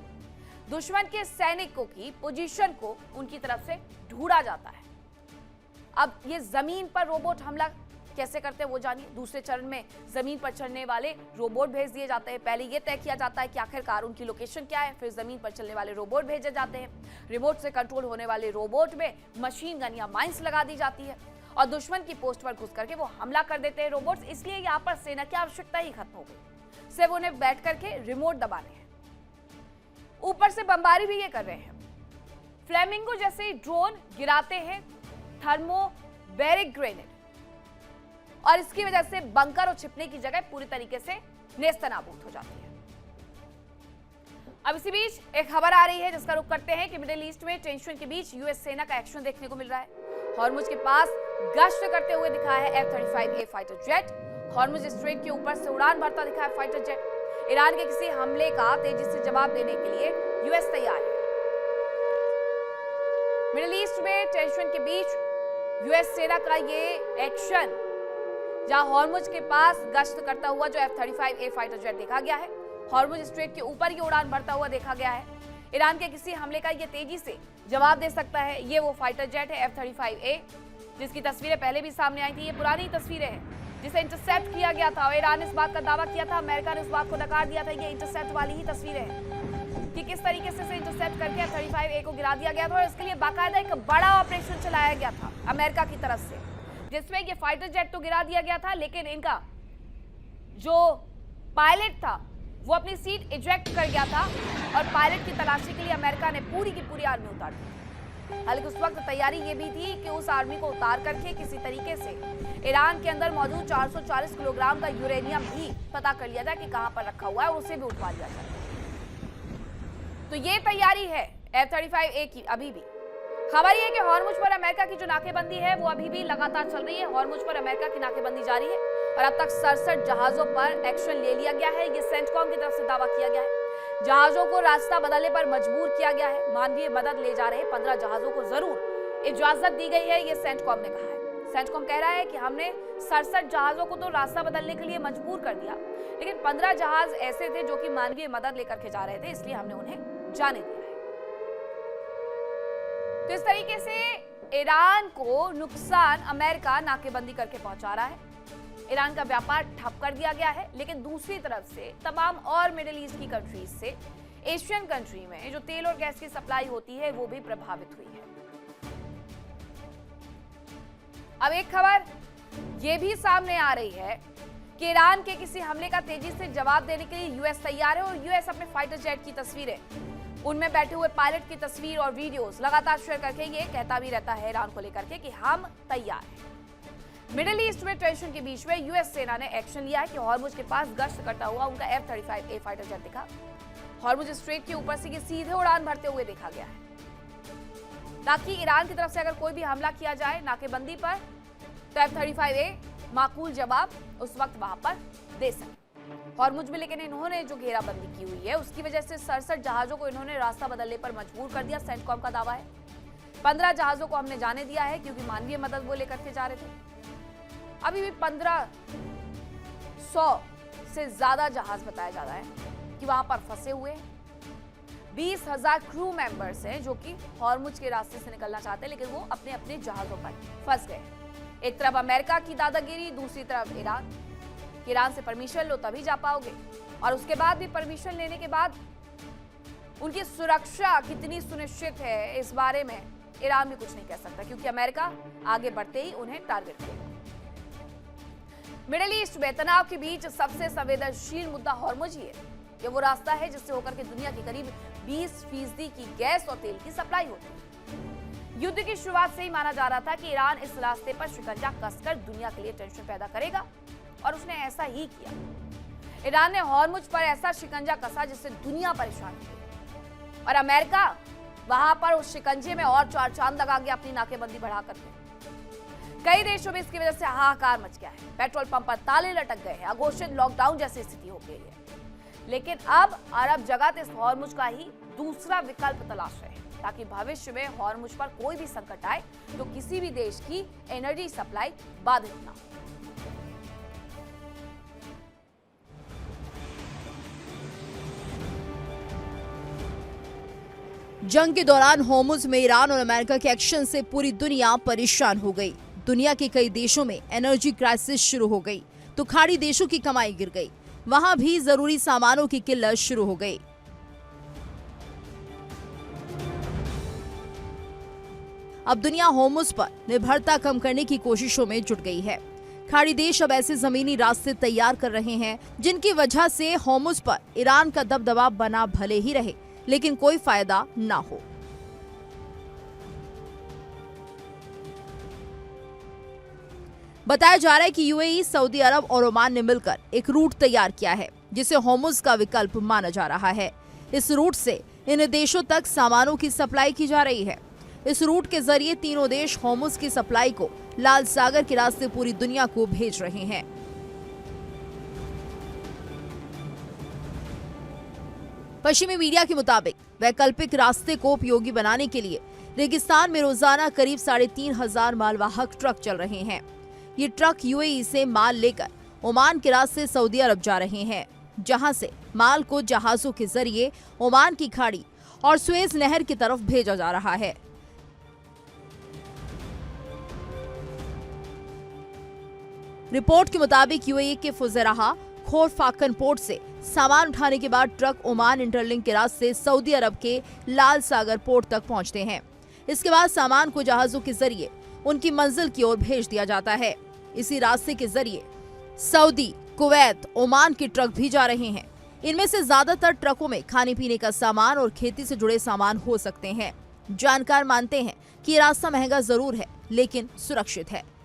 दुश्मन के सैनिकों की पोजीशन को उनकी तरफ से ढूंढा जाता है। अब ये जमीन पर रोबोट हमला कैसे करते हैं वो जानिए। दूसरे चरण में जमीन पर चढ़ने वाले रोबोट भेज दिए जाते हैं। पहले ये तय किया जाता है कि आखिरकार उनकी लोकेशन क्या है, फिर जमीन पर चलने वाले रोबोट भेजे जाते हैं। रिमोट से कंट्रोल होने वाले रोबोट में मशीन गन या माइंस लगा दी जाती है और दुश्मन की पोस्ट पर घुस करके वो हमला कर देते हैं रोबोट्स। इसलिए यहाँ पर सेना की आवश्यकता ही खत्म हो गई, सिर्फ उन्हें बैठ करके रिमोट दबाने हैं। ऊपर से बमबारी भी ये कर रहे हैं। फ्लेमिंगो जैसे ड्रोन गिराते हैं थर्मोबैरिक ग्रेनेड, और इसकी वजह से बंकर और छिपने की जगह पूरी तरीके से नेस्तनाबूद हो जाती है। अब इसी बीच एक खबर आ रही है जिसका रुख करते हैं कि मिडिल ईस्ट में टेंशन के बीच यूएस सेना का एक्शन देखने को मिल रहा है। हॉर्मुज के पास गश्त करते हुए दिखा है F-35A fighter jet. Hormuz strait के ऊपर से उड़ान भरता दिखा है फाइटर जेट। ईरान के किसी हमले का तेजी से जवाब देने के लिए यूएस तैयार है। मिडिल ईस्ट में टेंशन के बीच यूएस सेना का ये एक्शन, जहां हॉर्मुज के पास गश्त करता हुआ जो F-35A फाइटर जेट देखा गया है, हॉर्मुज स्ट्रेट के ऊपर ये उड़ान भरता हुआ देखा गया है। ईरान के किसी हमले का ये तेजी से जवाब दे सकता है। ये वो फाइटर जेट है F-35A, जिसकी तस्वीरें पहले भी सामने आई थी। ये पुरानी तस्वीरें हैं जिसे इंटरसेप्ट किया गया था और ईरान ने इस बात का दावा किया था, अमेरिका ने इस बात को नकार दिया था। ये इंटरसेप्ट वाली ही तस्वीरें हैं कि किस तरीके से इंटरसेप्ट करके F-35A को गिरा दिया गया था और इसके लिए बाकायदा एक बड़ा ऑपरेशन चलाया गया था अमेरिका की तरफ से, जिसमें ये फाइटर जेट तो गिरा दिया गया था, लेकिन इनका जो पायलट था वो अपनी सीट इजेक्ट कर गया था और पायलट की तलाशी के लिए अमेरिका ने पूरी की पूरी आर्मी उतार दी। हालांकि उस वक्त तैयारी ये भी थी कि उस आर्मी को उतार करके किसी तरीके से ईरान के अंदर मौजूद 440 किलोग्राम का यूरेनियम भी पता कर लिया जाए कि कहां पर रखा हुआ है और उसे भी उठवा लिया जाए। तो ये तैयारी है F-35A की। अभी भी खबर ये है कि हॉर्मुज पर अमेरिका की जो नाकेबंदी है वो अभी भी लगातार चल रही है। हॉर्मुज पर अमेरिका की नाकेबंदी जारी है और अब तक 67 जहाजों पर एक्शन ले लिया गया है। ये सेंटकॉम की तरफ से दावा किया गया है। जहाजों को रास्ता बदलने पर मजबूर किया गया है। मानवीय मदद ले जा रहे 15 जहाजों को जरूर इजाजत दी गई है, ये सेंटकॉम ने कहा है। सेंटकॉम कह रहा है कि हमने 67 जहाजों को तो रास्ता बदलने के लिए मजबूर कर दिया, लेकिन 15 जहाज ऐसे थे जो कि मानवीय मदद लेकर के जा रहे थे, इसलिए हमने उन्हें जाने दिया है। तो इस तरीके से ईरान को नुकसान अमेरिका नाकेबंदी करके पहुंचा रहा है। ईरान का व्यापार ठप कर दिया गया है, लेकिन दूसरी तरफ से तमाम और मिडिल ईस्ट की कंट्रीज से एशियन कंट्री में जो तेल और गैस की सप्लाई होती है वो भी प्रभावित हुई है। अब एक खबर ये भी सामने आ रही है कि ईरान के किसी हमले का तेजी से जवाब देने के लिए यूएस तैयार है और यूएस अपने फाइटर जेट की तस्वीरें, उनमें बैठे हुए पायलट की तस्वीर और वीडियोस लगातार शेयर करके ये कहता भी रहता है ईरान को लेकर के कि हम तैयार हैं। मिडिल ईस्ट में टेंशन के बीच में यूएस सेना ने एक्शन लिया है कि हॉर्मुज के पास गश्त करता हुआ उनका F-35A फाइटर जेट दिखा। हॉर्मुज स्ट्रेट के ऊपर से ये सीधे उड़ान भरते हुए देखा गया है। ताकि ईरान की तरफ से अगर कोई भी हमला किया जाए नाकेबंदी पर तो F-35A माकूल जवाब उस वक्त वहां पर दे सके। हॉर्मुज में लेकिन इन्होंने जो घेराबंदी की हुई है उसकी वजह से 67 जहाजों को इन्होंने रास्ता बदलने पर मजबूर कर दिया। सेंटकॉम का दावा है 15 जहाजों को हमने जाने दिया है क्योंकि मानवीय मदद वो लेकर के जा रहे थे। अभी भी 1500 से ज्यादा जहाज बताया जा रहा है कि वहां पर फंसे हुए हैं। 20,000 क्रू मेंबर्स हैं जो कि हॉर्मुज के रास्ते से निकलना चाहते हैं लेकिन वो अपने अपने जहाजों पर फंस गए। एक तरफ अमेरिका की दादागिरी, दूसरी तरफ ईरान से परमिशन लो तभी जा पाओगे और उसके बाद भी परमिशन लेने के बाद उनकी सुरक्षा कितनी सुनिश्चित है इस बारे में ईरान भी कुछ नहीं कह सकता क्योंकि अमेरिका आगे बढ़ते ही उन्हें टारगेट करेगा। मिडिल ईस्ट में तनाव के बीच सबसे संवेदनशील मुद्दा हॉर्मुज ही है। ये वो रास्ता है जिससे होकर के दुनिया की करीब 20% की गैस और तेल की सप्लाई होती है। युद्ध की शुरुआत से ही माना जा रहा था कि ईरान इस रास्ते पर शिकंजा कसकर दुनिया के लिए टेंशन पैदा करेगा और उसने ऐसा ही किया। ईरान ने हॉर्मुज पर ऐसा शिकंजा कसा जिससे दुनिया परेशान हुई और अमेरिका वहां पर उस शिकंजे में और 4 चांद लगा गया अपनी नाकेबंदी बढ़ा करके। कई देशों में इसकी वजह से हाहाकार मच गया है। पेट्रोल पंप पर ताले लटक गए हैं, अघोषित लॉकडाउन जैसी स्थिति हो गई है। लेकिन अब अरब जगत इस हॉर्मुज का ही दूसरा विकल्प तलाश रहे हैं ताकि भविष्य में हॉर्मुज पर कोई भी संकट आए तो किसी भी देश की एनर्जी सप्लाई बाधित ना हो। जंग के दौरान हॉर्मुज में ईरान और अमेरिका के एक्शन से पूरी दुनिया परेशान हो गई। दुनिया के कई देशों में एनर्जी क्राइसिस शुरू हो गई तो खाड़ी देशों की कमाई गिर गई। वहां भी जरूरी सामानों की किल्लत शुरू हो गई। अब दुनिया हॉर्मुज पर निर्भरता कम करने की कोशिशों में जुट गई है। खाड़ी देश अब ऐसे जमीनी रास्ते तैयार कर रहे हैं जिनकी वजह से हॉर्मुज पर ईरान का दबदबा बना भले ही रहे लेकिन कोई फायदा ना हो। बताया जा रहा है कि यूएई, सऊदी अरब और ओमान ने मिलकर एक रूट तैयार किया है जिसे हॉर्मुज का विकल्प माना जा रहा है। इस रूट से इन देशों तक सामानों की सप्लाई की जा रही है। इस रूट के जरिए तीनों देश हॉर्मुज की सप्लाई को लाल सागर के रास्ते पूरी दुनिया को भेज रहे हैं। पश्चिमी मीडिया के मुताबिक वैकल्पिक रास्ते को उपयोगी बनाने के लिए रेगिस्तान में रोजाना करीब 3,500 मालवाहक ट्रक चल रहे हैं। ये ट्रक यूएई से माल लेकर ओमान के रास्ते सऊदी अरब जा रहे हैं, जहां से माल को जहाजों के जरिए ओमान की खाड़ी और सुएज नहर की तरफ भेजा जा रहा है। रिपोर्ट के मुताबिक यूएई के फुजैराह खोरफाकन पोर्ट से सामान उठाने के बाद ट्रक ओमान इंटरलिंक के रास्ते सऊदी अरब के लाल सागर पोर्ट तक पहुंचते हैं। इसके बाद सामान को जहाजों के जरिए उनकी मंजिल की ओर भेज दिया जाता है। इसी रास्ते के जरिए सऊदी, कुवैत, ओमान के ट्रक भी जा रहे हैं। इनमें से ज्यादातर ट्रकों में खाने पीने का सामान और खेती से जुड़े सामान हो सकते हैं। जानकार मानते हैं कि ये रास्ता महंगा जरूर है लेकिन सुरक्षित है।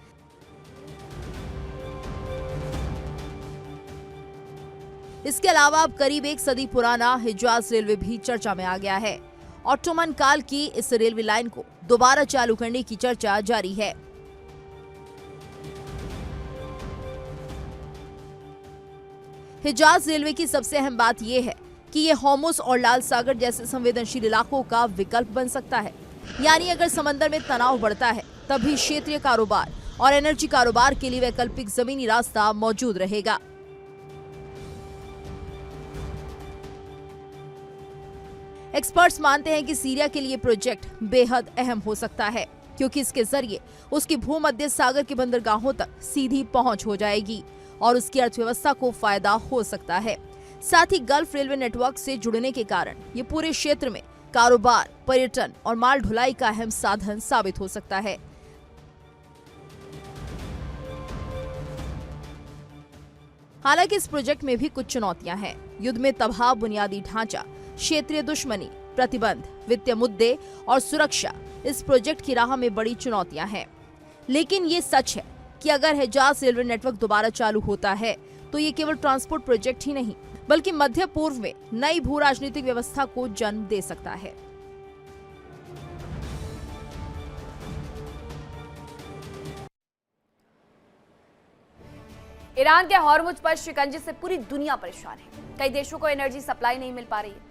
इसके अलावा अब करीब 1 सदी पुराना हिजाज रेलवे भी चर्चा में आ गया है। ऑटोमन काल की इस रेलवे लाइन को दोबारा चालू करने की चर्चा जारी है। हिजाज रेलवे की सबसे अहम बात यह है कि ये हॉर्मुज और लाल सागर जैसे संवेदनशील इलाकों का विकल्प बन सकता है। यानी अगर समंदर में तनाव बढ़ता है तब भी क्षेत्रीय कारोबार और एनर्जी कारोबार के लिए वैकल्पिक जमीनी रास्ता मौजूद रहेगा। एक्सपर्ट्स मानते हैं कि सीरिया के लिए प्रोजेक्ट बेहद अहम हो सकता है क्योंकि इसके जरिए उसकी भूमध्य सागर के बंदरगाहों तक सीधी पहुंच हो जाएगी और उसकी अर्थव्यवस्था को फायदा हो सकता है। साथ ही गल्फ रेलवे नेटवर्क से जुड़ने के कारण ये पूरे क्षेत्र में कारोबार, पर्यटन और माल ढुलाई का अहम साधन साबित हो सकता है। हालांकि इस प्रोजेक्ट में भी कुछ चुनौतियां हैं। युद्ध में तबाह बुनियादी ढांचा, क्षेत्रीय दुश्मनी, प्रतिबंध, वित्तीय मुद्दे और सुरक्षा इस प्रोजेक्ट की राह में बड़ी चुनौतियां हैं। लेकिन ये सच है कि अगर हिजाज रेलवे नेटवर्क दोबारा चालू होता है तो ये केवल ट्रांसपोर्ट प्रोजेक्ट ही नहीं बल्कि मध्य पूर्व में नई भू राजनीतिक व्यवस्था को जन्म दे सकता है। ईरान के हॉर्मुज पर शिकंजे से पूरी दुनिया परेशान है। कई देशों को एनर्जी सप्लाई नहीं मिल पा रही है,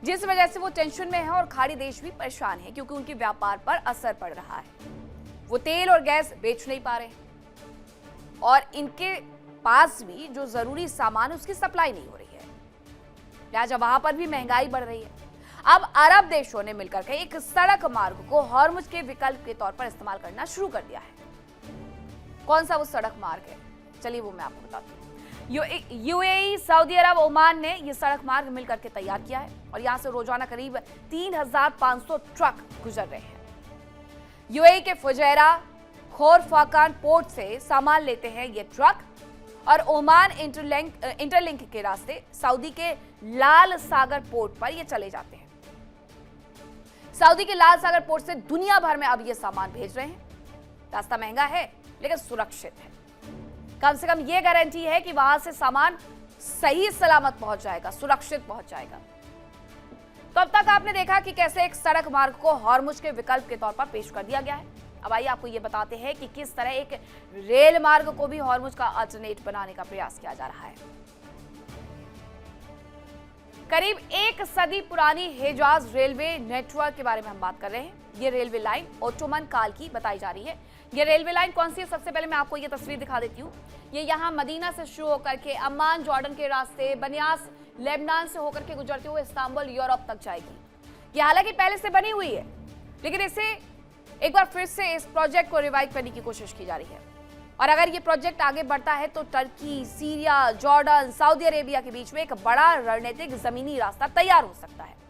जिस वजह से वो टेंशन में है और खाड़ी देश भी परेशान है क्योंकि उनके व्यापार पर असर पड़ रहा है। वो तेल और गैस बेच नहीं पा रहे हैं और इनके पास भी जो जरूरी सामान उसकी सप्लाई नहीं हो रही है, लिहाजा वहां पर भी महंगाई बढ़ रही है। अब अरब देशों ने मिलकर के एक सड़क मार्ग को हॉर्मुज के विकल्प के तौर पर इस्तेमाल करना शुरू कर दिया है। कौन सा वो सड़क मार्ग है, चलिए वो मैं आपको बताती हूँ। यूएई, सऊदी अरब, ओमान ने ये सड़क मार्ग मिलकर के तैयार किया है और यहाँ से रोजाना करीब 3,500 ट्रक गुजर रहे हैं। यूएई के फुजैरा खोरफाकान पोर्ट से सामान लेते हैं ये ट्रक और ओमान इंटरलिंक के रास्ते सऊदी के लाल सागर पोर्ट पर ये चले जाते हैं। सऊदी के लाल सागर पोर्ट से दुनिया भर में अब ये सामान भेज रहे हैं। रास्ता महंगा है लेकिन सुरक्षित है। कम से कम ये गारंटी है कि वहां से सामान सही सलामत पहुंच जाएगा, सुरक्षित पहुंच जाएगा। तो अब तक आपने देखा कि कैसे एक सड़क मार्ग को हॉर्मुज के विकल्प के तौर पर पेश कर दिया गया है। अब आइए आपको ये बताते हैं कि किस तरह एक रेल मार्ग को भी हॉर्मुज का अल्टरनेट बनाने का प्रयास किया जा रहा है। करीब एक सदी पुरानी हिजाज रेलवे नेटवर्क के बारे में हम बात कर रहे हैं। ये रेलवे लाइन ओटोमन काल की बताई जा रही है। ये रेलवे लाइन कौन सी है, सबसे पहले मैं आपको ये तस्वीर दिखा देती हूँ। ये यहाँ मदीना से शुरू होकर के अम्मान जॉर्डन के रास्ते, बनियास लेबनान से होकर के गुजरते हुए इस्तांबुल यूरोप तक जाएगी। ये हालांकि पहले से बनी हुई है लेकिन इसे एक बार फिर से इस प्रोजेक्ट को रिवाइव करने की कोशिश की जा रही है और अगर ये प्रोजेक्ट आगे बढ़ता है तो Turkey, Syria, Jordan, Saudi Arabia के बीच में एक बड़ा रणनीतिक जमीनी रास्ता तैयार हो सकता है।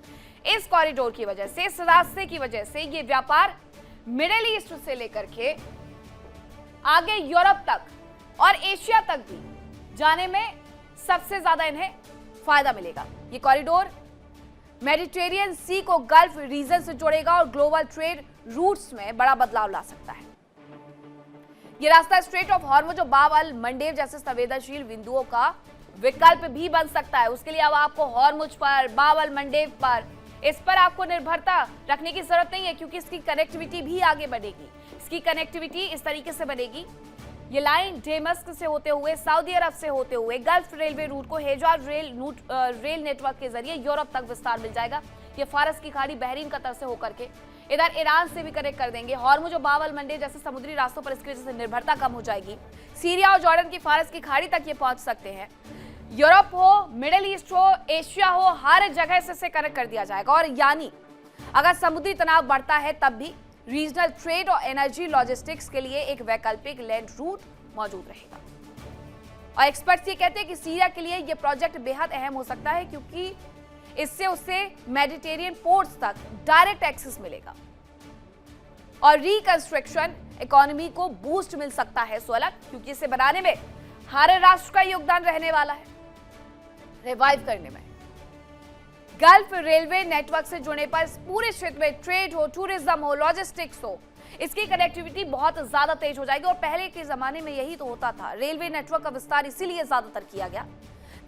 इस कॉरिडोर की वजह से, इस रास्ते की वजह से ये व्यापार मिडिल ईस्ट से लेकर के आगे यूरोप तक और एशिया तक भी जाने में सबसे ज्यादा इन्हें फायदा मिलेगा। ये कॉरिडोर मेडिटेरियन सी को गल्फ रीजन से जोड़ेगा और ग्लोबल ट्रेड रूट्स में बड़ा बदलाव ला सकता है। ये रास्ता स्ट्रेट ऑफ हॉर्मुज और बाब अल मंडेब जैसे संवेदनशील बिंदुओं का विकल्प भी बन सकता है। उसके लिए अब आपको हॉर्मुज पर, बाब अल मंडेब पर, इस पर आपको निर्भरता रखने की जरूरत नहीं है क्योंकि इसकी कनेक्टिविटी भी आगे बढ़ेगी। इसकी कनेक्टिविटी इस तरीके से बनेगी, ये लाइन डेमस्क से होते हुए, सऊदी अरब से होते हुए गल्फ रेलवे रूट को हिजाज रेल नेटवर्क के जरिए यूरोप तक विस्तार मिल जाएगा। ये फारस की खाड़ी, बहरीन कतर से होकर के इधर ईरान से भी कनेक्ट कर देंगे। हॉर्मुज और बाब अल मंडेब जैसे समुद्री रास्तों पर इसकी वजह से निर्भरता कम हो जाएगी। सीरिया और जॉर्डन की फारस की खाड़ी तक ये पहुंच सकते हैं। यूरोप हो, मिडिल ईस्ट हो, एशिया हो, हर जगह से कनेक्ट कर दिया जाएगा और यानी अगर समुद्री तनाव बढ़ता है तब भी रीजनल ट्रेड और एनर्जी लॉजिस्टिक्स के लिए एक वैकल्पिक लैंड रूट मौजूद रहेगा। और एक्सपर्ट्स ये कहते हैं कि सीरिया के लिए यह प्रोजेक्ट बेहद अहम हो सकता है क्योंकि इससे उसे मेडिटेरियन पोर्ट्स तक डायरेक्ट एक्सेस मिलेगा और रिकंस्ट्रक्शन इकोनॉमी को बूस्ट मिल सकता है। सो अलग क्योंकि इसे बनाने में हर राष्ट्र का योगदान रहने वाला है, रिवाइव करने में। गल्फ रेलवे नेटवर्क से जुड़ने पर पूरे क्षेत्र में ट्रेड हो, टूरिज्म हो, लॉजिस्टिक्स हो, इसकी कनेक्टिविटी बहुत ज्यादा तेज हो जाएगी। और पहले के जमाने में यही तो होता था। रेलवे नेटवर्क का विस्तार इसीलिए ज्यादातर किया गया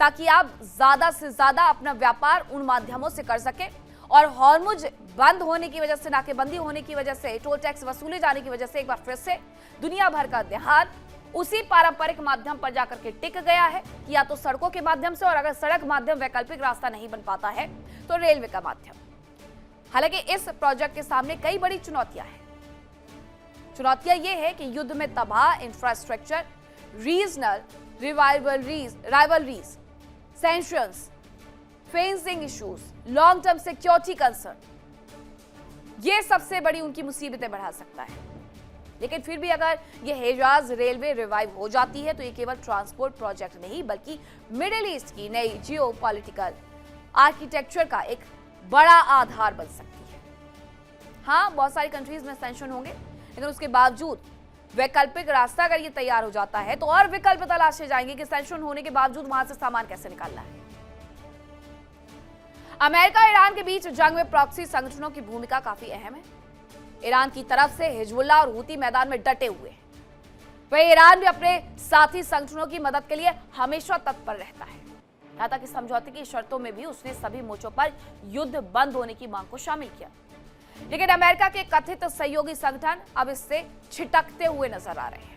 ताकि आप ज्यादा से ज्यादा अपना व्यापार उन माध्यमों से कर सके और हॉर्मुज बंद होने की वजह से, नाकेबंदी होने की वजह से, टोल टैक्स वसूले जाने की वजह से एक बार फिर से दुनिया भर का ध्यान उसी पारंपरिक माध्यम पर जाकर के टिक गया है कि या तो सड़कों के माध्यम से, और अगर सड़क माध्यम वैकल्पिक रास्ता नहीं बन पाता है तो रेलवे का माध्यम। हालांकि इस प्रोजेक्ट के सामने कई बड़ी चुनौतियां हैं। चुनौतियां ये है कि युद्ध में तबाह infrastructure, regional rivalries, sanctions, fencing issues, long term security concern, ये सबसे बड़ी उनकी मुसीबतें बढ़ा सकता है। लेकिन फिर भी अगर ये हिजाज रेलवे रिवाइव हो जाती है तो ये केवल ट्रांसपोर्ट प्रोजेक्ट नहीं बल्कि मिडिल ईस्ट की नई जियोपॉलिटिकल आर्किटेक्चर का एक बड़ा आधार बन सकती है। हाँ, बहुत सारी कंट्रीज में सैंक्शन होंगे लेकिन उसके बावजूद वैकल्पिक रास्ता अगर ये तैयार हो जाता है तो और विकल्प तलाशे जाएंगे कि सैंक्शन होने के बावजूद वहां से सामान कैसे निकालना है। अमेरिका और ईरान के बीच जंग में प्रॉक्सी संगठनों की भूमिका काफी अहम है। ईरान की तरफ से हिजबुल्लाह और हूती मैदान में डटे हुए हैं, वहीं ईरान भी अपने साथी संगठनों की मदद के लिए हमेशा तत्पर रहता है। यहां तक कि समझौते की शर्तों में भी उसने सभी मोर्चों पर युद्ध बंद होने की मांग को शामिल किया। लेकिन अमेरिका के कथित सहयोगी संगठन अब इससे छिटकते हुए नजर आ रहे हैं।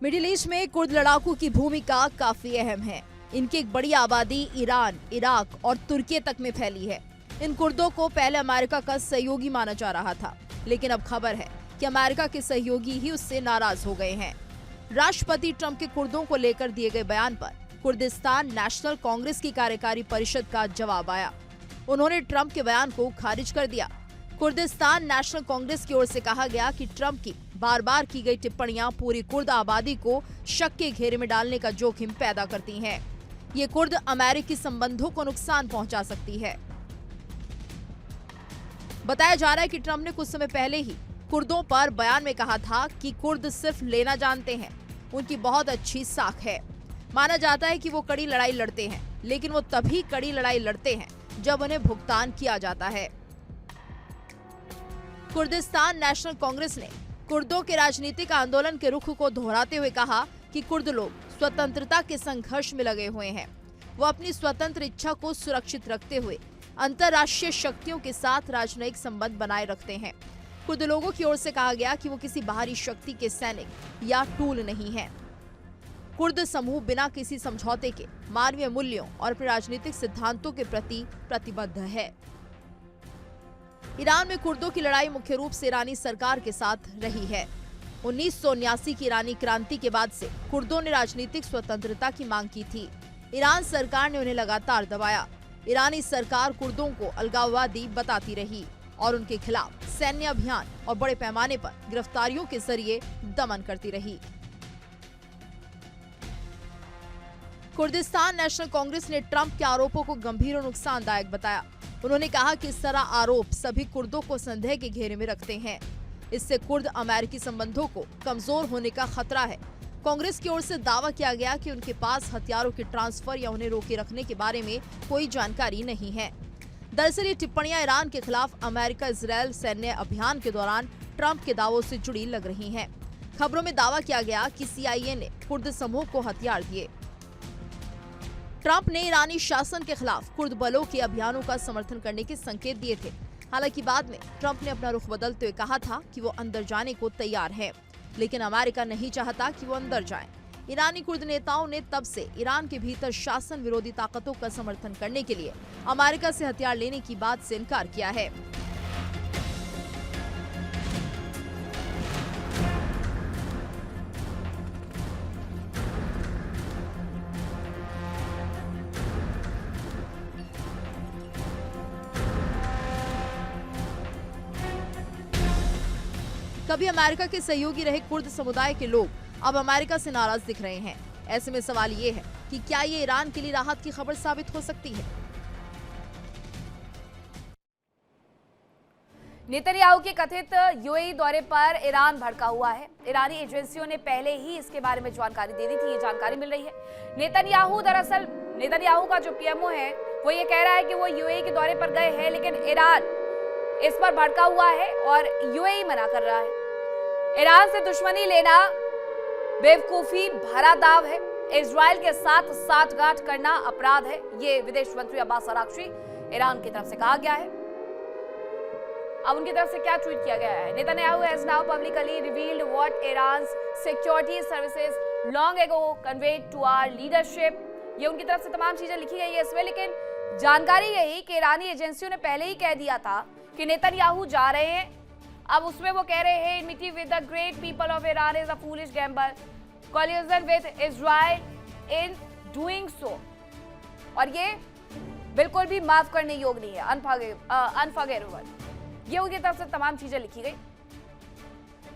मिडिल ईस्ट में कुर्द लड़ाकू की भूमिका काफी अहम है। इनकी एक बड़ी आबादी ईरान, इराक और तुर्की तक में फैली है। इन कुर्दों को पहले अमेरिका का सहयोगी माना जा रहा था, लेकिन अब खबर है कि अमेरिका के सहयोगी ही उससे नाराज हो गए हैं। राष्ट्रपति ट्रंप के कुर्दों को लेकर दिए गए बयान पर कुर्दिस्तान नेशनल कांग्रेस की कार्यकारी परिषद का जवाब आया। उन्होंने ट्रंप के बयान को खारिज कर दिया। कुर्दिस्तान नेशनल कांग्रेस की ओर से कहा गया कि ट्रंप की बार बार की गई टिप्पणियां पूरी कुर्द आबादी को शक के घेरे में डालने का जोखिम पैदा करती हैं। ये कुर्द अमेरिकी संबंधों को नुकसान पहुंचा सकती है। बताया जा रहा है कि ट्रंप ने कुछ समय पहले ही कुर्दों पर बयान में कहा था कि कुर्द सिर्फ लेना जानते हैं, उनकी बहुत अच्छी साख है। माना जाता है कि वो कड़ी लड़ाई लड़ते हैं, लेकिन वो तभी कड़ी लड़ाई लड़ते हैं जब उन्हें भुगतान किया जाता है। कुर्दिस्तान नेशनल कांग्रेस ने कुर्दों के राजनीतिक आंदोलन के रुख को दोहराते हुए कहा कि कुर्द लोग स्वतंत्रता के संघर्ष में लगे हुए हैं। वो अपनी स्वतंत्र इच्छा को सुरक्षित रखते हुए अंतर्राष्ट्रीय शक्तियों के साथ राजनयिक संबंध बनाए रखते हैं। कुर्द लोगों की ओर से कहा गया कि वो किसी बाहरी शक्ति के सैनिक या टूल नहीं हैं। कुर्द समूह बिना किसी समझौते के मानवीय मूल्यों और अपने राजनीतिक सिद्धांतों के प्रति प्रतिबद्ध है। ईरान में कुर्दों की लड़ाई मुख्य रूप से ईरानी सरकार के साथ रही है। 1979 की ईरानी क्रांति के बाद से कुर्दों ने राजनीतिक स्वतंत्रता की मांग की थी। ईरान सरकार ने उन्हें लगातार दबाया। ईरानी सरकार कुर्दों को अलगाववादी बताती रही और उनके खिलाफ सैन्य अभियान और बड़े पैमाने पर गिरफ्तारियों के जरिए दमन करती रही। कुर्दिस्तान नेशनल कांग्रेस ने ट्रंप के आरोपों को गंभीर और नुकसानदायक बताया। उन्होंने कहा कि इस तरह आरोप सभी कुर्दों को संदेह के घेरे में रखते हैं। इससे कुर्द अमेरिकी संबंधों को कमजोर होने का खतरा है। कांग्रेस की ओर से दावा किया गया कि उनके पास हथियारों के ट्रांसफर या उन्हें रोके रखने के बारे में कोई जानकारी नहीं है। दरअसल ये टिप्पणियां ईरान के खिलाफ अमेरिका इजरायल सैन्य अभियान के दौरान ट्रंप के दावों से जुड़ी लग रही हैं। खबरों में दावा किया गया कि CIA ने कुर्द समूह को हथियार दिए। ट्रंप ने ईरानी शासन के खिलाफ कुर्द बलों के अभियानों का समर्थन करने के संकेत दिए थे। हालांकि बाद में ट्रंप ने अपना रुख बदलते हुए कहा था कि वो अंदर जाने को तैयार है, लेकिन अमेरिका नहीं चाहता कि वो अंदर जाए। ईरानी कुर्द नेताओं ने तब से ईरान के भीतर शासन विरोधी ताकतों का समर्थन करने के लिए अमेरिका से हथियार लेने की बात से इनकार किया है। कभी अमेरिका के सहयोगी रहे कुर्द समुदाय के लोग अब अमेरिका से नाराज दिख रहे हैं। ऐसे में सवाल ये है कि क्या ये ईरान के लिए राहत की खबर साबित हो सकती है? नेतन्याहू के कथित UAE दौरे पर ईरान भड़का हुआ है। ईरानी एजेंसियों ने पहले ही इसके बारे में जानकारी दे दी थी। ये जानकारी मिल रही है। नेतन्याहू का जो PMO है वो ये कह रहा है कि वो UAE के दौरे पर गए हैं, लेकिन ईरान इस पर भड़का हुआ है और UAE मना कर रहा है। ईरान से दुश्मनी लेना बेवकूफी भरा दाव है। इजराइल के साथ साठगांठ करना अपराध है। ये विदेश मंत्री अब्बास अराक्ची ईरान की तरफ से कहा गया है। अब उनकी तरफ से क्या ट्वीट किया गया है? Netanyahu has now publicly revealed what Iran's security services long ago conveyed to our leadership. ये उनकी तरफ से तमाम चीजें लिखी गई है इसमें, लेकिन जानकारी यही कि ईरानी एजेंसियों ने पहले ही कह दिया था कि नेतन्याहू जा रहे हैं। अब उसमें वो कह रहे हैं enmity with the great people of Iran is a foolish gamble, collusion with Israel in doing so। और ये बिल्कुल भी माफ करने योग्य नहीं है, अनफॉरगिवेबल। ये उनकी तरफ से तमाम चीजें लिखी गई।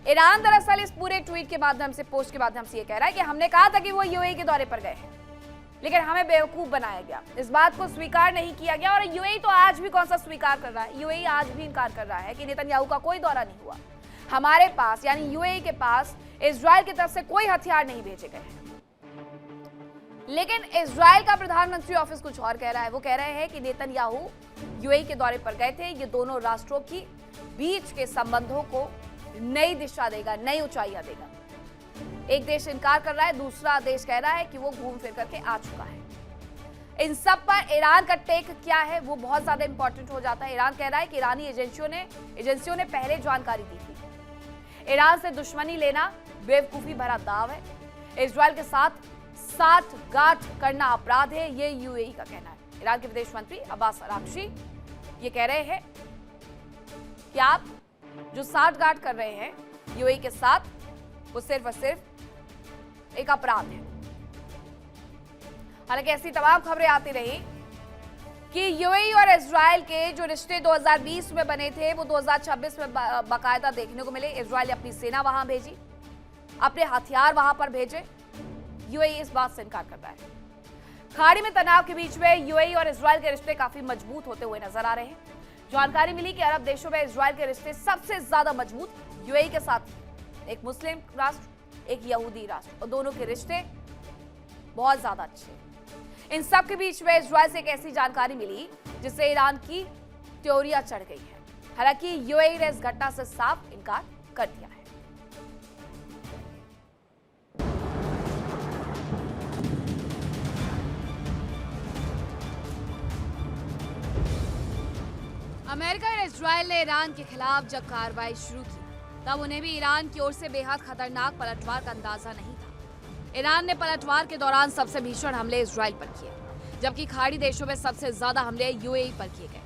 ईरान दरअसल इस पूरे ट्वीट के माध्यम से, पोस्ट के माध्यम से ये कह रहा है कि हमने कहा था कि वो UAE के दौरे पर गए हैं, लेकिन हमें बेवकूफ बनाया गया, इस बात को स्वीकार नहीं किया गया। और UAE तो आज भी कौन सा स्वीकार कर रहा है? UAE आज भी इनकार कर रहा है कि नेतन्याहू का कोई दौरा नहीं हुआ। हमारे पास यानी UAE के पास इजराइल की तरफ से कोई हथियार नहीं भेजे गए हैं। लेकिन इजराइल का प्रधानमंत्री ऑफिस कुछ और कह रहा है। वो कह रहे हैं कि नेतन्याहू UAE के दौरे पर गए थे। ये दोनों राष्ट्रों की बीच के संबंधों को नई दिशा देगा, नई ऊंचाइयां देगा। एक देश इनकार कर रहा है, दूसरा देश कह रहा है कि वो घूम फिर करके आ चुका है। इन सब पर ईरान का टेक क्या है वो बहुत ज्यादा इंपॉर्टेंट हो जाता है। ईरान कह रहा है कि ईरानी एजेंसियों ने पहले जानकारी दी थी। ईरान से दुश्मनी लेना बेवकूफी भरा दाव है। इजराइल के साथ साठगांठ करना अपराध है, ये यूएई का कहना है। ईरान के विदेश मंत्री अब्बास अराक्ची ये कह रहे हैं कि आप जो साठगांठ कर रहे हैं यूएई के साथ, वो सिर्फ और सिर्फ एक अपराध है। हालांकि ऐसी तमाम खबरें आती रही कि यूएई और इजराइल के जो रिश्ते 2020 में बने थे वो 2026 में बाकायदा देखने को मिले। इजराइल ने अपनी सेना वहां भेजी, अपने हथियार वहां पर भेजे। यूएई इस बात से इनकार कर रहा है। खाड़ी में तनाव के बीच में यूएई और इजराइल के रिश्ते काफी मजबूत होते हुए नजर आ रहे हैं। जानकारी मिली कि अरब देशों में इजराइल के रिश्ते सबसे ज्यादा मजबूत यूएई के साथ। एक मुस्लिम राष्ट्र, एक यहूदी राष्ट्र, और दोनों के रिश्ते बहुत ज्यादा अच्छे। इन सब के बीच में इजराइल से एक ऐसी जानकारी मिली जिससे ईरान की त्योरियां चढ़ गई है। हालांकि यूएई ने इस घटना से साफ इनकार कर दिया है। अमेरिका और इजराइल ने ईरान के खिलाफ जब कार्रवाई शुरू की तब उन्हें भी ईरान की ओर से बेहद खतरनाक पलटवार का अंदाजा नहीं था। ईरान ने पलटवार के दौरान सबसे भीषण हमले इजराइल पर किए, जबकि खाड़ी देशों में सबसे ज्यादा हमले यूएई पर किए गए।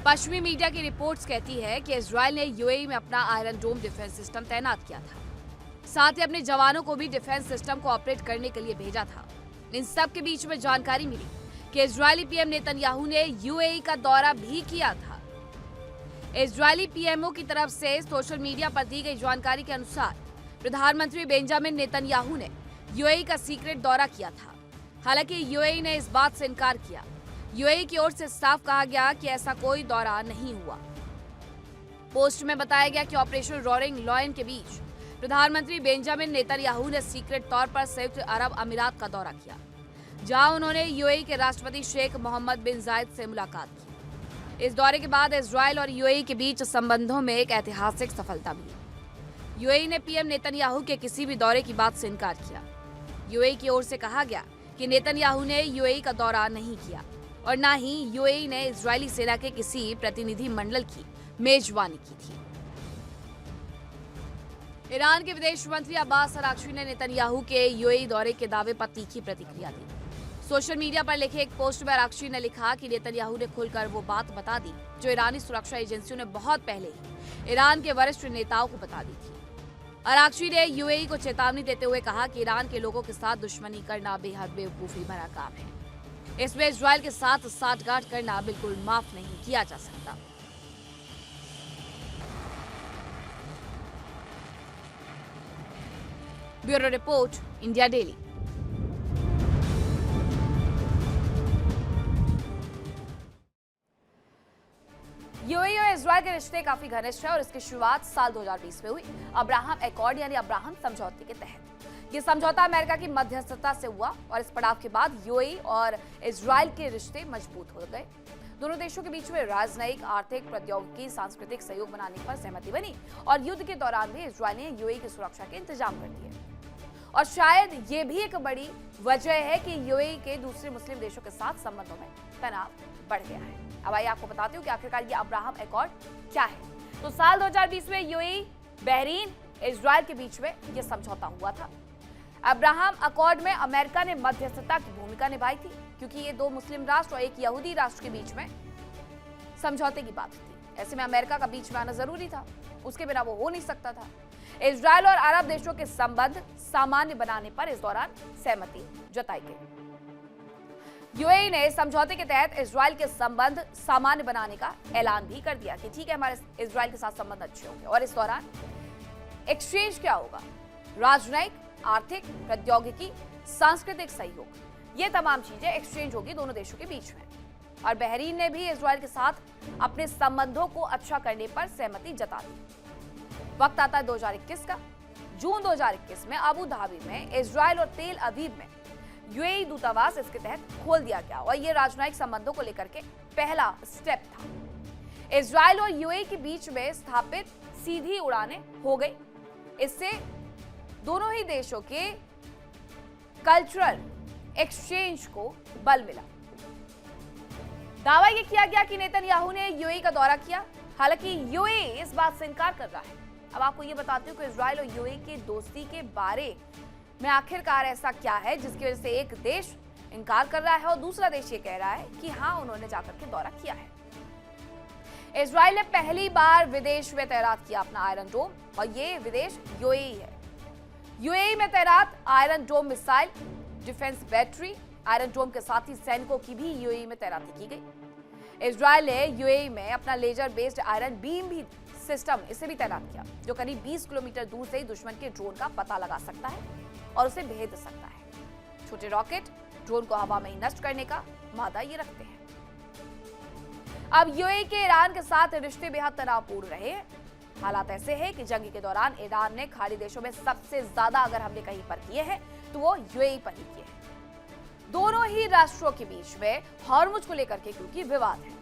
पश्चिमी मीडिया की रिपोर्ट्स कहती है कि इजराइल ने यूएई में अपना आयरन डोम डिफेंस सिस्टम तैनात किया था, साथ ही अपने जवानों को भी डिफेंस सिस्टम को ऑपरेट करने के लिए भेजा था। इन सब के बीच में जानकारी मिली कि इजरायली पीएम नेतन्याहू ने यूएई का दौरा भी किया था। इजरायली पीएमओ की तरफ से सोशल मीडिया पर दी गई जानकारी के अनुसार प्रधानमंत्री बेंजामिन नेतन्याहू ने यूएई का सीक्रेट दौरा किया था। हालांकि यूएई ने इस बात से इनकार किया। यूएई की ओर से साफ कहा गया कि ऐसा कोई दौरा नहीं हुआ। पोस्ट में बताया गया कि ऑपरेशन रोरिंग लॉयन के बीच प्रधानमंत्री बेंजामिन नेतन्याहू ने सीक्रेट तौर पर संयुक्त अरब अमीरात का दौरा किया, जहां उन्होंने यूएई के राष्ट्रपति शेख मोहम्मद बिन जायद से मुलाकात की। इस दौरे के बाद इजराइल और यूएई के बीच संबंधों में एक ऐतिहासिक सफलता मिली। यूएई ने पीएम नेतन्याहू के किसी भी दौरे की बात से इनकार किया। यूएई की ओर से कहा गया कि नेतन्याहू ने यूएई का दौरा नहीं किया और न ही यूएई ने इजरायली सेना के किसी प्रतिनिधि मंडल की मेजबानी की थी। ईरान के विदेश मंत्री अब्बास अराक्ची ने नेतन्याहू के यूएई दौरे के दावे पर तीखी प्रतिक्रिया दी। सोशल मीडिया पर लिखे एक पोस्ट में अराक्ची ने लिखा कि नेतन्याहू ने खुलकर वो बात बता दी जो ईरानी सुरक्षा एजेंसियों ने बहुत पहले ही ईरान के वरिष्ठ नेताओं को बता दी थी। अराक्ची ने यूएई को चेतावनी देते हुए कहा कि ईरान के लोगों के साथ दुश्मनी करना बेहद बेवकूफी भरा काम है। इसमें इजराइल के साथ साठगांठ करना बिल्कुल माफ नहीं किया जा सकता। Bureau report, India daily. UAE और इजराइल के रिश्ते काफी घनिष्ठ है और इसकी शुरुआत साल 2020 में हुई अब्राहम एकॉर्ड यानी अब्राहम समझौते के तहत। ये समझौता अमेरिका की मध्यस्थता से हुआ और इस पड़ाव के बाद यूएई और इजराइल के रिश्ते मजबूत हो गए। दोनों देशों के बीच में राजनयिक, आर्थिक, प्रौद्योगिकी, सांस्कृतिक सहयोग बनाने पर सहमति बनी और युद्ध के दौरान भी इजराइल ने यूएई की सुरक्षा के इंतजाम कर दिए। और शायद ये भी एक बड़ी वजह है कि यूएई के दूसरे मुस्लिम देशों के साथ संबंधों में तनाव बढ़ गया है। अब आइए आपको बताती हूँ कि आखिरकार ये अब्राहम एकॉर्ड क्या है। तो साल 2020 में यूएई, बहरीन, इजराइल के बीच में ये समझौता हुआ था। अब्राहम एकॉर्ड में अमेरिका ने मध्यस्थता की भूमिका निभाई थी क्योंकि ये दो मुस्लिम राष्ट्र और एक यहूदी राष्ट्र के बीच में समझौते की बात थी। ऐसे में अमेरिका का बीच में आना जरूरी था, उसके बिना वो हो नहीं सकता था। इजराइल और अरब देशों के संबंध सामान्य बनाने पर इस दौरान सहमति जताई गई। यूएई ने समझौते के तहत इजराइल के संबंध सामान्य बनाने का ऐलान भी कर दिया कि ठीक है, हमारे इजराइल के साथ संबंध अच्छे होंगे। और इस दौरान एक्सचेंज क्या होगा? राजनयिक, आर्थिक, प्रौद्योगिकी, सांस्कृतिक सहयोग, ये तमाम चीजें एक्सचेंज होगी दोनों देशों के बीच में। और बहरीन ने भी इजराइल के साथ अपने संबंधों को अच्छा करने पर सहमति जता दी। वक्त आता है 2021 का। जून 2021 में अबू धाबी में इजराइल और तेल अवीव में यूएई दूतावास इसके तहत खोल दिया गया और ये राजनयिक संबंधों को लेकर के पहला स्टेप था। इजराइल और यूएई के बीच में स्थापित सीधी उड़ानें हो गई। इससे दोनों ही देशों के कल्चरल एक्सचेंज को बल मिला। दावा यह किया गया कि नेतन्याहू ने यूएई का दौरा किया, हालांकि यूएई इस बात से इनकार कर रहा है। अब आपको ये बताती हूँ कि इजराइल और यूएई की दोस्ती के बारे में आखिरकार ऐसा क्या है जिसकी वजह से एक देश इनकार कर रहा है और दूसरा देश ये कह रहा है कि हाँ उन्होंने जाकर के दौरा किया है। इजराइल ने पहली बार विदेश में तैनात किया अपना आयरन डोम और ये विदेश यूएई है। यूएई में तैनात Iron Dome missile defence battery Iron Dome के साथ ही सैनिकों की भी यूएई में तैनाती की गई। इजराइल ने यूएई में अपना लेजर बेस्ड आयरन बीम भी सिस्टम इसे भी तैनात किया जो करीब 20 किलोमीटर दूर से ही दुश्मन के ड्रोन का पता लगा सकता है और उसे भेद सकता है। छोटे रॉकेट ड्रोन को हवा में ही नष्ट करने का मादा ये रखते हैं। अब यूएई के ईरान के साथ रिश्ते बेहद तनावपूर्ण रहे हैं। हालात ऐसे हैं कि जंग के दौरान ईरान ने खाड़ी देशों में सबसे ज्यादा अगर हमले कहीं पर किए हैं तो वो यूएई पर ही किए हैं। दोनों ही राष्ट्रों के बीच में हॉर्मुज को लेकर के क्योंकि विवाद है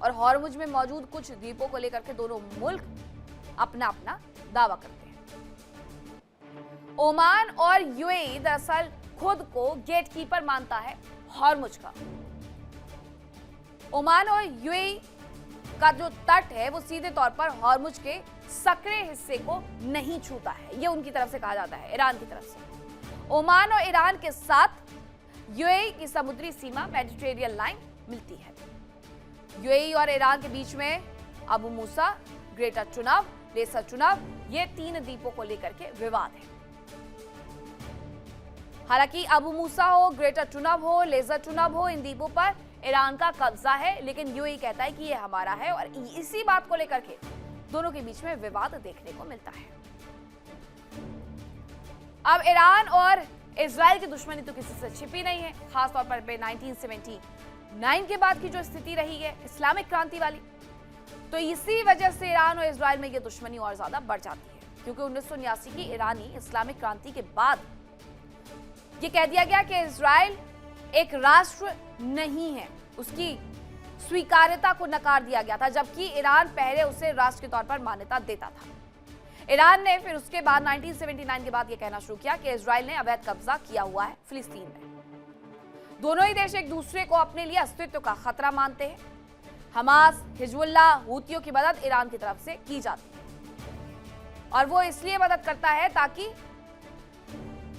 और हॉर्मुज में मौजूद कुछ द्वीपों को लेकर के दोनों मुल्क अपना अपना दावा करते हैं। ओमान और यूएई दरअसल खुद को गेटकीपर मानता है हॉर्मुज का। ओमान और यूएई का जो तट है वो सीधे तौर पर हॉर्मुज के सक्रिय हिस्से को नहीं छूता है, ये उनकी तरफ से कहा जाता है, ईरान की तरफ से। ओमान और ईरान के साथ यूएई की समुद्री सीमा मेडिटेरियन लाइन मिलती है। यूएई और ईरान के बीच में अबू मूसा, ग्रेटर चुनाव, लेसर चुनाव ये 3 द्वीपों को लेकर के विवाद है। हालांकि अबू मूसा हो, ग्रेटर चुनाव हो, लेजर चुनाव हो, इन द्वीपों पर ईरान का कब्जा है, लेकिन यूएई कहता है कि ये हमारा है और इसी बात को लेकर के दोनों के बीच में विवाद देखने को मिलता है। अब ईरान और इजराइल की दुश्मनी तो किसी से छिपी नहीं है, खासतौर पर 1979 के बाद की जो स्थिति रही है इस्लामिक क्रांति वाली, तो इसी वजह से ईरान और इजराइल में ये दुश्मनी और ज्यादा बढ़ जाती है क्योंकि 1979 की ईरानी इस्लामिक क्रांति के बाद ये कह दिया गया कि इजराइल एक राष्ट्र नहीं है, उसकी स्वीकार्यता को नकार दिया गया था, जबकि ईरान पहले उसे राष्ट्र के तौर पर मान्यता देता था। ईरान ने फिर उसके बाद 1979 के बाद यह कहना शुरू किया कि इजराइल ने अवैध कब्जा किया हुआ है फिलिस्तीन में। दोनों ही देश एक दूसरे को अपने लिए अस्तित्व का खतरा मानते हैं। हमास, हिजबुल्लाह, हूतियों की मदद ईरान की तरफ से की जाती है और वो इसलिए मदद करता है ताकि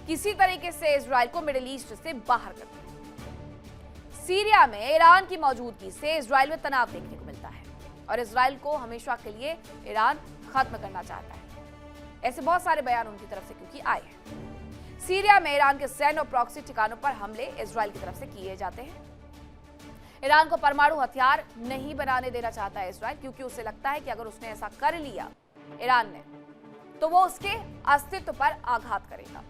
किसी तरीके से इजराइल को मिडिल ईस्ट से बाहर कर दे। सीरिया में ईरान की मौजूदगी से इजराइल में तनाव देखने को मिलता है और इजराइल को हमेशा के लिए ईरान खत्म करना चाहता है। ऐसे बहुत सारे बयान उनकी तरफ से क्योंकि आए हैं। सीरिया में ईरान के सैन्य और प्रॉक्सी ठिकानों पर हमले इजराइल की तरफ से किए जाते हैं। ईरान को परमाणु हथियार नहीं बनाने देना चाहता है इजराइल, क्योंकि उसे लगता है कि अगर उसने ऐसा कर लिया ईरान ने तो वो उसके अस्तित्व पर आघात करेगा।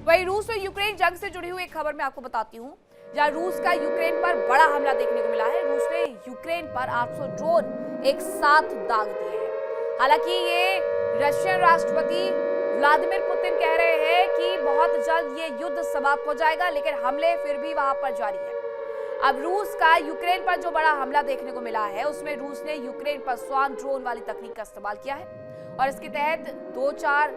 वहीं रूस और यूक्रेन जंग से जुड़ी हुई एक खबर मैं आपको बताती हूं, जहां रूस का यूक्रेन पर बड़ा हमला देखने को मिला है। रूस ने यूक्रेन पर 800 ड्रोन एक साथ दाग दिए हैं। हालांकि ये रशियन राष्ट्रपति व्लादिमीर पुतिन कह रहे हैं कि बहुत जल्द ये युद्ध समाप्त हो जाएगा, लेकिन हमले फिर भी वहां पर जारी है। अब रूस का यूक्रेन पर जो बड़ा हमला देखने को मिला है उसमें रूस ने यूक्रेन पर स्वार्म ड्रोन वाली तकनीक का इस्तेमाल किया है और इसके तहत 2-4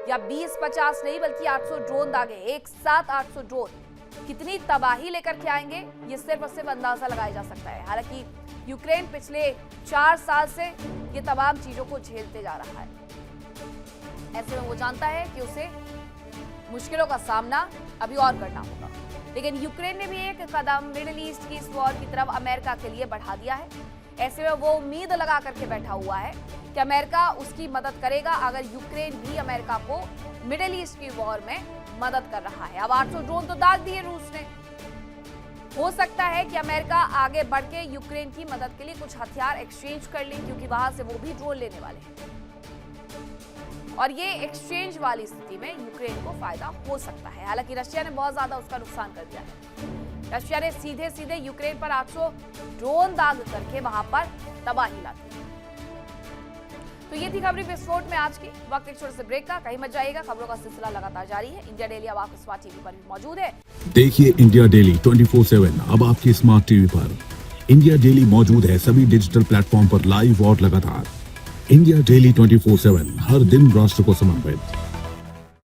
या 20-50 नहीं बल्कि 800 ड्रोन दागे। एक साथ 800 ड्रोन कितनी तबाही लेकर के आएंगे ये सिर्फ और सिर्फ अंदाजा लगाया जा सकता है। हालांकि यूक्रेन पिछले 4 साल से ये तमाम चीजों को झेलते जा रहा है। ऐसे में वो जानता है कि उसे मुश्किलों का सामना अभी और करना होगा, लेकिन यूक्रेन ने भी एक कदम मिडिल ईस्ट की इस वॉर की तरफ अमेरिका के लिए बढ़ा दिया है। ऐसे में वो उम्मीद लगा करके बैठा हुआ है कि अमेरिका उसकी मदद करेगा अगर यूक्रेन भी अमेरिका को मिडिल ईस्ट की वॉर में मदद कर रहा है। अब 800 ड्रोन तो दाग दिए रूस ने। हो सकता है कि अमेरिका आगे बढ़ के यूक्रेन की मदद के लिए कुछ हथियार एक्सचेंज कर ले, क्योंकि वहां से वो भी ड्रोन लेने वाले हैं और ये एक्सचेंज वाली स्थिति में यूक्रेन को फायदा हो सकता है। हालांकि रशिया ने बहुत ज्यादा उसका नुकसान कर दिया है। रशिया ने सीधे सीधे यूक्रेन पर 800 ड्रोन दाग करके वहां पर तबाही ला दी। तो ये थी खबरी विस्फोट में आज की। वक्त एक छोटे से ब्रेक का, कहीं मत जाइएगा, खबरों का सिलसिला लगातार जारी है। इंडिया डेली अब आपके स्मार्ट टीवी पर भी मौजूद है। देखिए इंडिया डेली 24/7 अब आपके स्मार्ट टीवी पर। इंडिया डेली मौजूद है सभी डिजिटल प्लेटफॉर्म पर लाइव और लगातार। इंडिया डेली 24/7 हर दिन राष्ट्र को समर्पित।